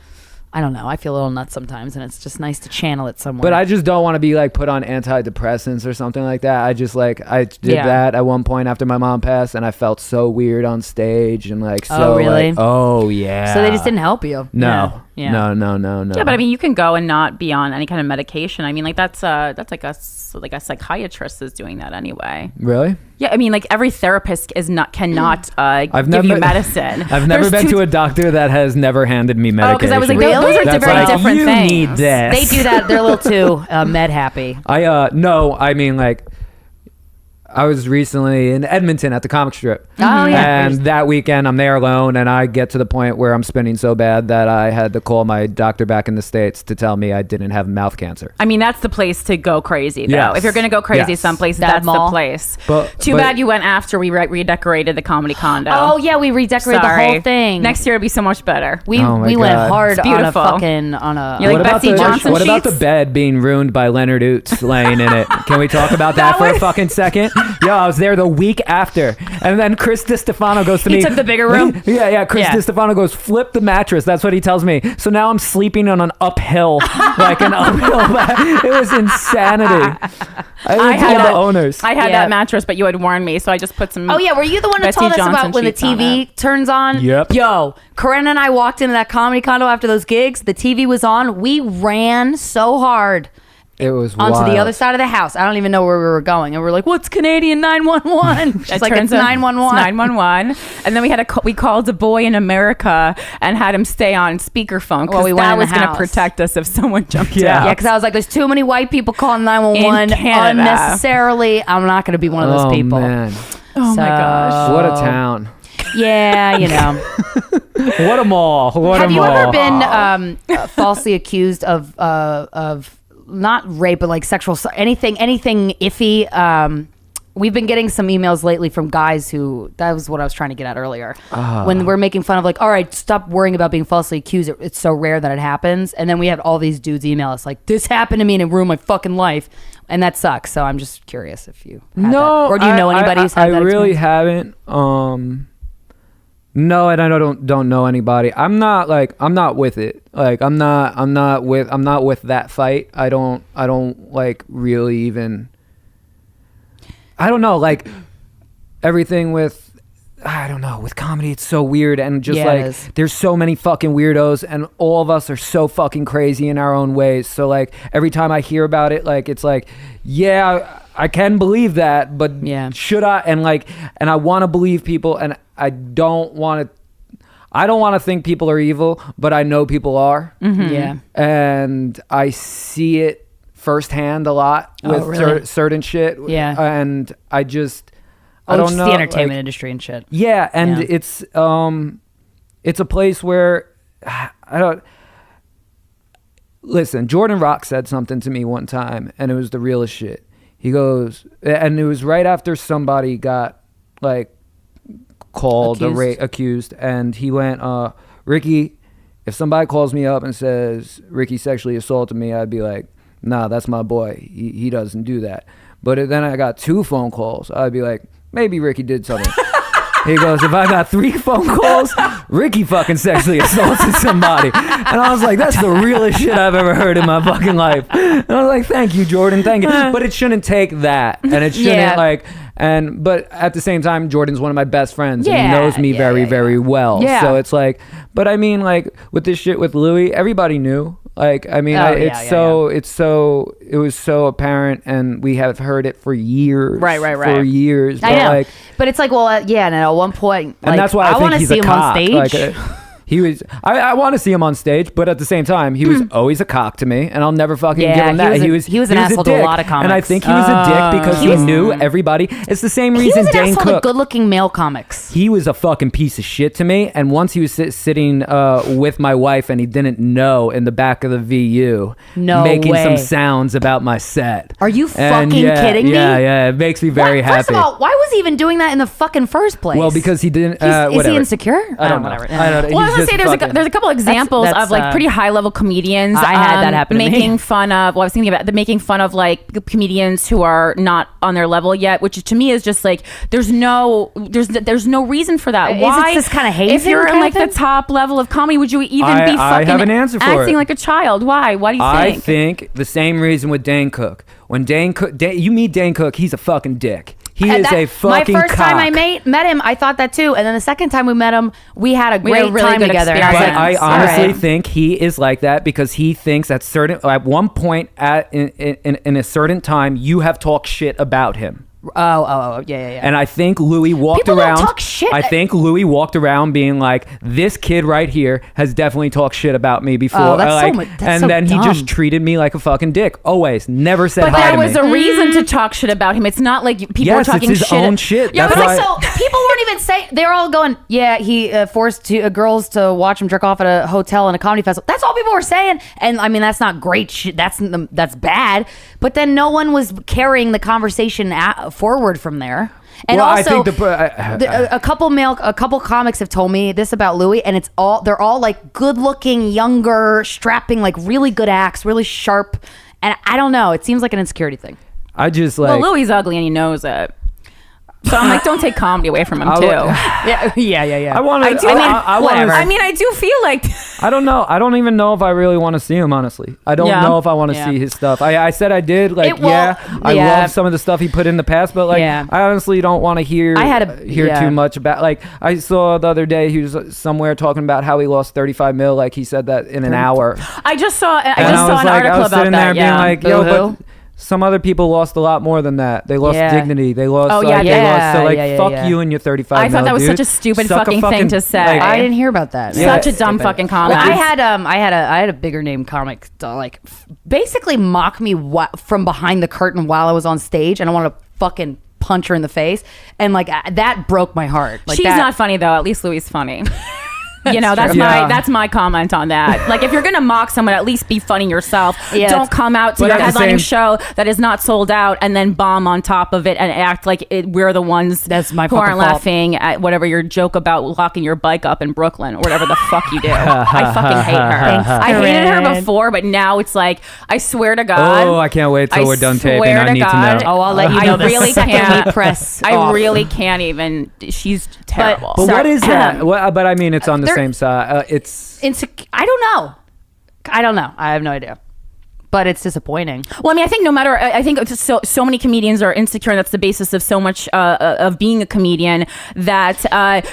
I don't know. I feel a little nuts sometimes, and it's just nice to channel it somewhere. But I just don't want to be like put on antidepressants or something like that. I just like I did that at one point after my mom passed, and I felt so weird on stage and like so. Oh really? Like, oh yeah. So they just didn't help you. No. Yeah. No. Yeah, but I mean, you can go and not be on any kind of medication. I mean, like that's like a psychiatrist is doing that anyway. Really? Yeah, I mean, like every therapist cannot give you medicine. I've never been to a doctor that has never handed me medication. Oh, because I was like, Really? those are That's very like, different you things. need this. They do that. They're a little too med happy. No, I mean like I was recently in Edmonton at the comic strip. Oh, yeah. And that weekend I'm there alone and I get to the point where I'm spinning so bad that I had to call my doctor back in the States to tell me I didn't have mouth cancer. I mean, that's the place to go crazy, though. Yes. If you're going to go crazy Yes. someplace, That that's mall? the place. But Too bad you went after we redecorated the comedy condo. Oh yeah, we redecorated the whole thing. Next year it'll be so much better. we Oh my went God. hard It's on a beautiful. fucking on a. You're like Betsy Johnson what about the sheets? bed being ruined by Leonard Oots laying in it? Can we talk about that for a fucking second? Yo, I was there the week after, and then Chris DiStefano goes to me. He took the bigger room? Yeah. Chris Yeah. DiStefano goes, flip the mattress. That's what he tells me. So now I'm sleeping on an uphill, like an uphill. It was insanity. I told the owners. I had Yeah. that mattress, but you had warned me, so I just put some. Oh yeah, were you the one who Betsy told us Johnson about when the sheets on TV it. turns on? Yep. Yo, Corinne and I walked into that comedy condo after those gigs. The TV was on. We ran so hard It was onto wild. the other side of the house. I don't even know where we were going, and we're like, "What's Canadian 911?" She's like, "It's 911." 911. And then we called a boy in America and had him stay on speakerphone because Well, we went that in the was going to house. protect us if someone jumped Yeah. out. Yeah, because I was like, "There's too many white people calling 911 In Canada. unnecessarily. I'm not going to be one of those people." Man. Oh my gosh. What a town. Yeah, you know. What a mall. What Have a you mall. ever been falsely accused of not rape, but like sexual anything iffy? We've been getting some emails lately from guys who, that was what I was trying to get at earlier. When we're making fun of like, all right, stop worrying about being falsely accused. It's so rare that it happens. And then we had all these dudes email us like, this happened to me and it ruined my fucking life. And that sucks. So I'm just curious if you had that. Or do you know anybody who's had that I really experience? haven't. No, and I don't know anybody. I'm not with it. Like I'm not with that fight. I don't like really even. I don't know, like everything with, I don't know, with comedy, it's so weird. And just Yeah, it is. like, there's so many fucking weirdos and all of us are so fucking crazy in our own ways. So like every time I hear about it, like, it's like, yeah, I can believe that, but Yeah. should I? And I want to believe people and I don't want to think people are evil, but I know people are. Yeah. And I see it firsthand a lot with really? certain shit. Yeah. And I just, I Oh, don't just know. the entertainment like, industry and shit. yeah. And Yeah. it's a place where I don't, listen, Jordan Rock said something to me one time and it was the realest shit. He goes, and it was right after somebody got like called accused, and he went, Ricky, if somebody calls me up and says Ricky sexually assaulted me, I'd be like, nah, that's my boy. He doesn't do that. But then I got 2 phone calls. I'd be like, maybe Ricky did something. He goes, if I got 3 phone calls, Ricky fucking sexually assaulted somebody. And I was like, that's the realest shit I've ever heard in my fucking life. And I was like, thank you, Jordan, thank you. But it shouldn't take that, and it shouldn't but at the same time, Jordan's one of my best friends, and he knows me very well. Yeah. So it's like, but I mean, like with this shit with Louis, everybody knew. Like, I mean, it was so apparent, and we have heard it for years. Right. For years. I know. Like, but it's like, well, and at one point, and that's why I think want to he's see a him on cock. stage. Like, he was. I want to see him on stage, but at the same time, he was always a cock to me, and I'll never fucking give him that. He was an asshole to a lot of comics, and I think he was a dick because he knew everybody. It's the same reason he was an Dane asshole Cook. to good-looking male comics. He was a fucking piece of shit to me, and once he was sitting with my wife, and he didn't know in the back of the VU, making some sounds about my set. Are you fucking kidding me? Yeah, it makes me very happy. First of all, why was he even doing that in the fucking first place? Well, because he didn't. Is he insecure? I don't know. I don't know. Well, I was gonna say there's a couple examples of like pretty high level comedians. I had that happen to me. Making fun of. Well, I was thinking about making fun of like comedians who are not on their level yet, which to me is just like there's no reason for that. Why? Is it just kind of hazing? If you're in like the top level of comedy, would you even be fucking I have an answer for acting it. like a child? Why? Why do you think? I think the same reason with Dane Cook. When you meet Dane Cook, he's a fucking dick. He is a fucking My first time I cock. met him, I thought that too. And then the second time we met him, we had a great really time good together. And I was But like, I honestly all right. think he is like that because he thinks at one point in a certain time you have talked shit about him. Oh, yeah. And I think Louis walked People don't around. talk shit. I think Louis walked around being like, "This kid right here has definitely talked shit about me before." Oh, that's and so then dumb. he just treated me like a fucking dick. Always, never said But hi there to was me. a reason to talk shit about him. It's not like people were Yes, talking it's his shit. own shit. Yeah, That's but why. so people weren't even saying. They were all going, "Yeah, he forced girls to watch him jerk off at a hotel and a comedy festival." That's all people were saying, and I mean that's not great shit. That's bad. But then no one was carrying the conversation forward from there. And Well, also, I think a couple comics have told me this about Louis, and they're all like good-looking, younger, strapping, like really good acts, really sharp. And I don't know. It seems like an insecurity thing. I just like. Well, Louis ugly and he knows it. So I'm like, don't take comedy away from him too. Yeah. I want to. I mean, I do feel like I don't know. I don't even know if I really want to see him, honestly. I don't know if I want to see his stuff. I said I did. Like, I love some of the stuff he put in the past, but like, I honestly don't want to hear too much about. Like, I saw the other day he was somewhere talking about how he lost 35 mil. Like, he said that in an hour. I just saw an I article was about sitting that. there being like, yo, Boo-hoo. but some other people lost a lot more than that. They lost dignity. They lost. Oh, they lost. So like, yeah. fuck you and your 35 I thought mil, that was dude. such a stupid Suck fucking thing to say. like, I didn't hear about that. Such a dumb fucking comment. Well, I had a bigger name comic to like basically mock me from behind the curtain while I was on stage, and I want to fucking punch her in the face, and like that broke my heart. Like, she's not funny though. At least Louis is funny. You know, that's true. that's my comment on that. Like, if you're gonna mock someone, at least be funny yourself. Yeah, don't come out to But your at the headlining same- show that is not sold out and then bomb on top of it and act like we're the ones That's my who fucking aren't fault. laughing at whatever your joke about locking your bike up in Brooklyn or whatever the fuck you do. I fucking hate her. Thanks, I hated her Corinne. before, but now it's like, I swear to God. Oh, I can't wait till we're done taping. swear I need God, to know. Oh, I'll let you know. I really can't. Press. I off. really can't even. She's terrible. But Sorry. what is that? But I mean, it's on the There- same side. It's I don't know. I have no idea. But it's disappointing. Well, I mean, I think no matter, I think so many comedians are insecure, and that's the basis of so much of being a comedian. That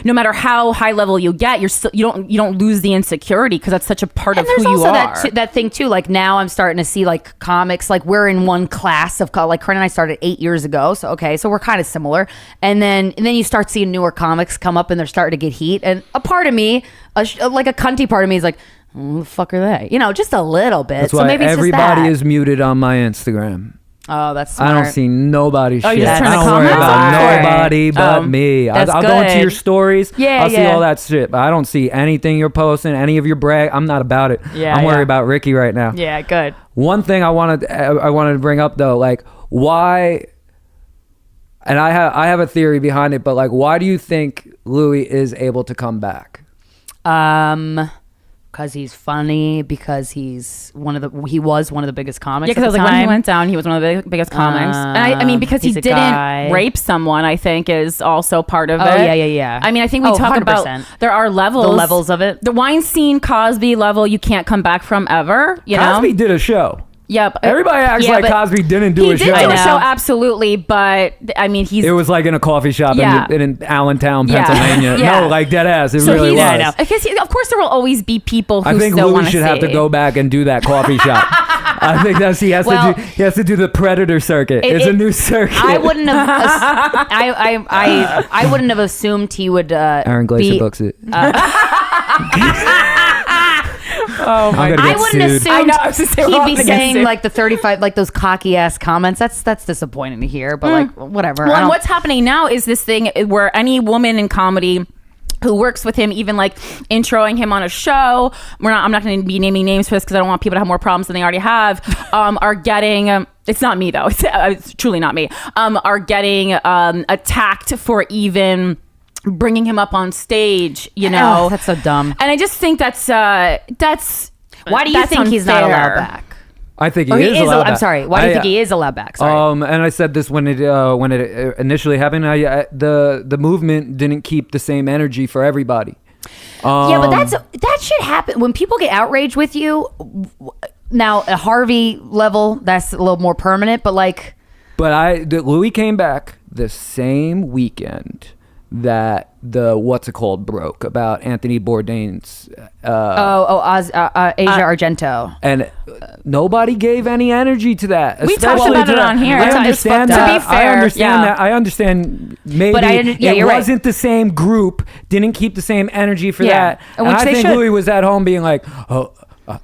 no matter how high level you get, you don't lose the insecurity because that's such a part of who you are. And there's also that thing too. Like now, I'm starting to see like comics. Like we're in one class of like Corinne and I started 8 years ago. So so we're kind of similar. And then you start seeing newer comics come up, and they're starting to get heat. And a part of me, like a cunty part of me, is like, who the fuck are they? You know, just a little bit. that's so why maybe it's everybody just that. is muted on my Instagram. Oh, that's smart. I don't see nobody's shit. you just turn I the don't worry comments about off? nobody but me. that's I'll go into good. your stories. Yeah, I'll see yeah. all that shit, but I don't see anything you're posting, any of your brag. I'm not about it. Yeah, I'm worried yeah. about Ricky right now. Yeah, good. One thing I wanted to bring up though, like why, and I have a theory behind it, but like why do you think Louis is able to come back? because he's funny, because he was one of the biggest comics. Yeah, because I was like, when he went down, he was one of the biggest comics. And I mean, because he didn't rape someone, I think is also part of it. Oh, yeah. I mean, I think we talk 100%. about, there are levels. The levels of it. The Weinstein, Cosby level, you can't come back from ever, you know? Cosby did a show. Yep. Everybody acts like Cosby didn't do a show. He did do a show, absolutely, but I mean, it was like in a coffee shop in Allentown, Pennsylvania. Yeah. No, like dead ass. It really was. I know. Because of course there will always be people who I think still want Louis to should have to go back and do that coffee shop. I think he has to do the Predator circuit. It's a new circuit. I wouldn't have. I wouldn't have assumed he would. Aaron Glacier books it. Oh my God. I wouldn't assume he'd be saying like the 35, like those cocky ass comments. That's disappointing to hear, but like whatever. Well, and what's happening now is this thing where any woman in comedy who works with him, even like introing him on a show, I'm not going to be naming names for this because I don't want people to have more problems than they already have, are getting, it's not me though, it's truly not me, are getting attacked for even bringing him up on stage, you know. That's so dumb. And I just think that's why do you think he's not allowed back? I think he is allowed back. I'm sorry. Why do you think he is allowed back? Sorry. And I said this when it initially happened. The movement didn't keep the same energy for everybody. Yeah, but that shit happen when people get outraged with you. Now a Harvey level, that's a little more permanent, but like. But Louis came back the same weekend that the broke about Anthony Bourdain's Asia Argento, and nobody gave any energy to that. We talked about it on here. I understand that. To be fair, I understand that. I understand maybe it wasn't the same group, didn't keep the same energy for that. And I think Louis was at home being like, I'm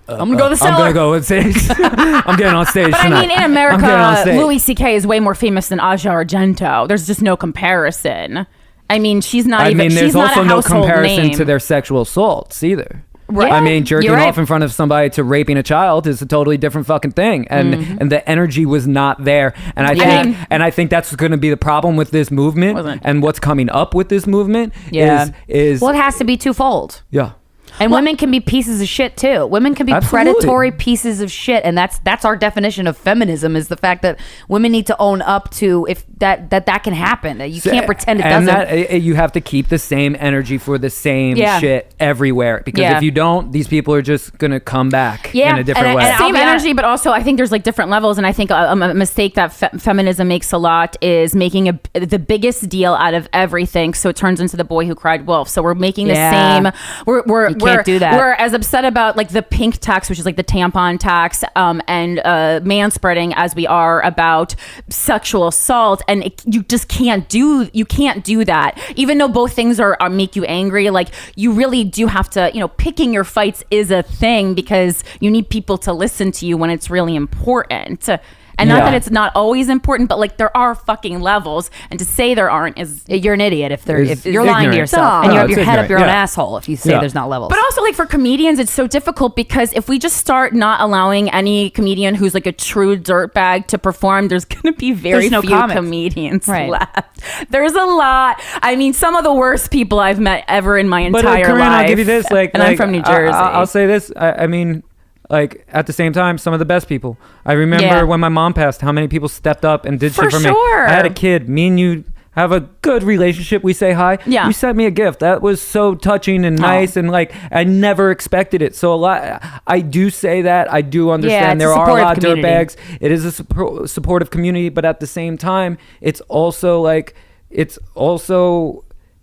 gonna go to the cellar. I'm gonna go on stage. I'm getting on stage but tonight. I mean, in America, Louis C.K. is way more famous than Asia Argento. There's just no comparison. I mean, she's not even. I mean, there's also no comparison name. to their sexual assaults either. Right. I mean, jerking off in front of somebody to raping a child is a totally different fucking thing, and the energy was not there. And I think that's going to be the problem with this movement, and what's coming up with this movement is well, it has to be twofold. Yeah. And women can be pieces of shit too. Women can be predatory pieces of shit, and that's our definition of feminism: is the fact that women need to own up to if that can happen. That you can't pretend it doesn't. And that you have to keep the same energy for the same shit everywhere, because if you don't, these people are just gonna come back in a different way. Same energy, but also I think there's like different levels, and I think a mistake that feminism makes a lot is making the biggest deal out of everything, so it turns into the boy who cried wolf. So we're making the same. We're can't do that. We're as upset about like the pink tax, which is like the tampon tax, and manspreading as we are about sexual assault, and you just can't do that. Even though both things are make you angry, like you really do have to, picking your fights is a thing because you need people to listen to you when it's really important. And not that it's not always important, but like there are fucking levels, and to say there aren't is you're an idiot if you're lying to yourself and you have your head up your own asshole if you say there's not levels. But also like for comedians, it's so difficult because if we just start not allowing any comedian who's like a true dirtbag to perform, there's gonna be very few comedians left. There's a lot. I mean, some of the worst people I've met ever in my entire Corinne, life. I'll give you this, and I'm from New Jersey. I'll say this. I mean. Like at the same time, some of the best people. I remember when my mom passed, how many people stepped up and did shit for me. I had a kid. Me and you have a good relationship. We say hi. Yeah. You sent me a gift. That was so touching and nice, and like I never expected it. So a lot. I do say that. I do understand there are a lot of dirtbags. It is a supportive community, but at the same time, it's also like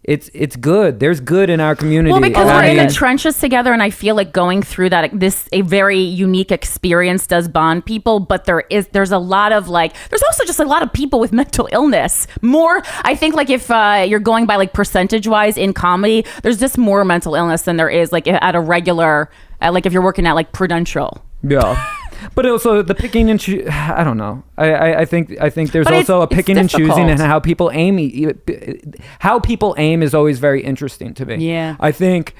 It's good. There's good in our community. Well, because we're in the trenches together, and I feel like going through that, a very unique experience does bond people. But there's a lot of there's also just a lot of people with mental illness. More, I think, like if you're going by like percentage wise in comedy, there's just more mental illness than there is like at a regular, like if you're working at like Prudential. Yeah. But also the picking and I don't know. I think there's also a picking and choosing, and how people aim. How people aim is always very interesting to me. Yeah. I think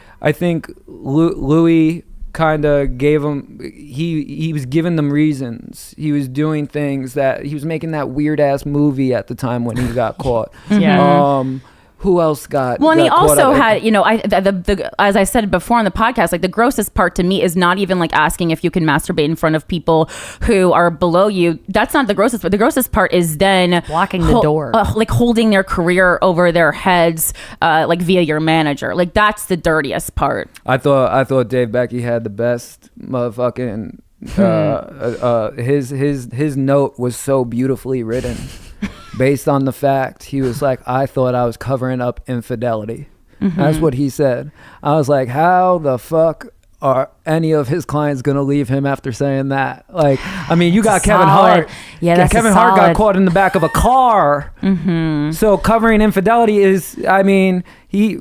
Louis kind of gave them. He was giving them reasons. He was doing things that he was making that weird ass movie at the time when he got caught. Yeah. who else got? Well, and he got caught also up? had, you know, as I said before on the podcast, like the grossest part to me is not even like asking if you can masturbate in front of people who are below you. That's not the grossest part. The grossest part is then blocking the door, like holding their career over their heads, like via your manager. Like that's the dirtiest part. I thought Dave Becky had the best motherfucking. His note was so beautifully written. Based on the fact, he was like, I thought I was covering up infidelity. That's what he said. I was like, how the fuck are any of his clients gonna leave him after saying that? Like, I mean, you got Kevin Hart. Yeah, that's Kevin Hart got caught in the back of a car. So covering infidelity is, I mean, he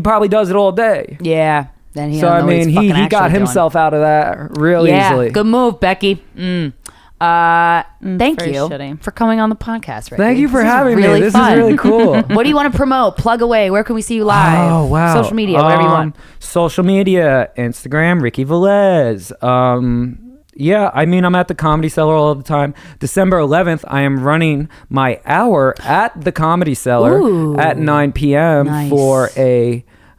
probably does it all day. Yeah. Then he so I mean, he got himself out of that real easily. Good move, Becky. Thank you for coming on the podcast, Ricky. Thank you for having me. This fun. is really cool. What do you want to promote? Plug away. Where can we see you live? Oh, wow. Social media, whatever you want. Social media, Instagram, Ricky Velez. Yeah, I mean, I'm at the Comedy Cellar all the time. December 11th, I am running my hour at the Comedy Cellar at 9 p.m. for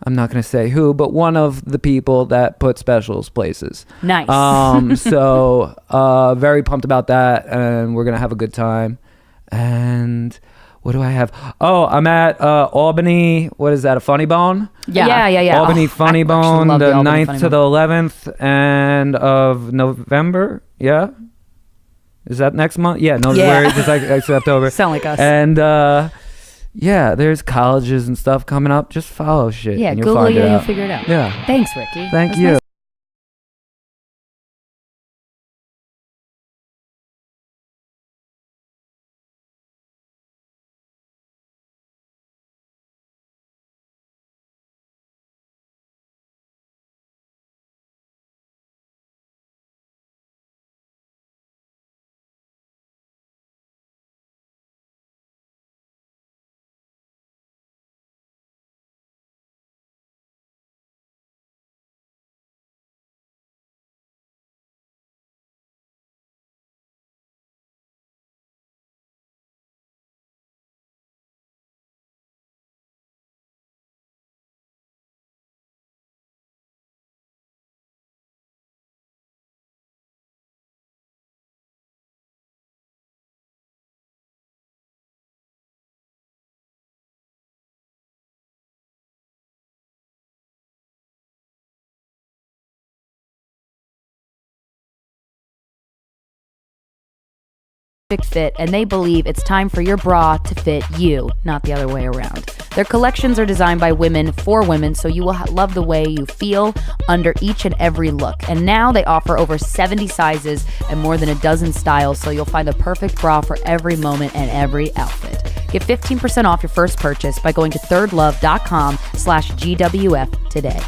I'm not going to say who, but one of the people that put specials places. Nice. So very pumped about that, and we're going to have a good time. And what do I have? Oh, I'm at Albany. What is that, a Funny Bone? Yeah. Albany Funny Bone, the 9th to the 11th and of November. Yeah. Is that next month? Yeah, no, it's like October. Sound like us. And yeah, there's colleges and stuff coming up. Just follow shit. Yeah, and you'll Google find it it and out. you'll figure it out. Yeah. Thanks, Ricky. Thank you. Nice. Fit, and they believe it's time for your bra to fit you, not the other way around. Their collections are designed by women for women, so you will love the way you feel under each and every look. And now they offer over 70 sizes and more than a dozen styles, so you'll find the perfect bra for every moment and every outfit. Get 15% off your first purchase by going to thirdlove.com/GWF today.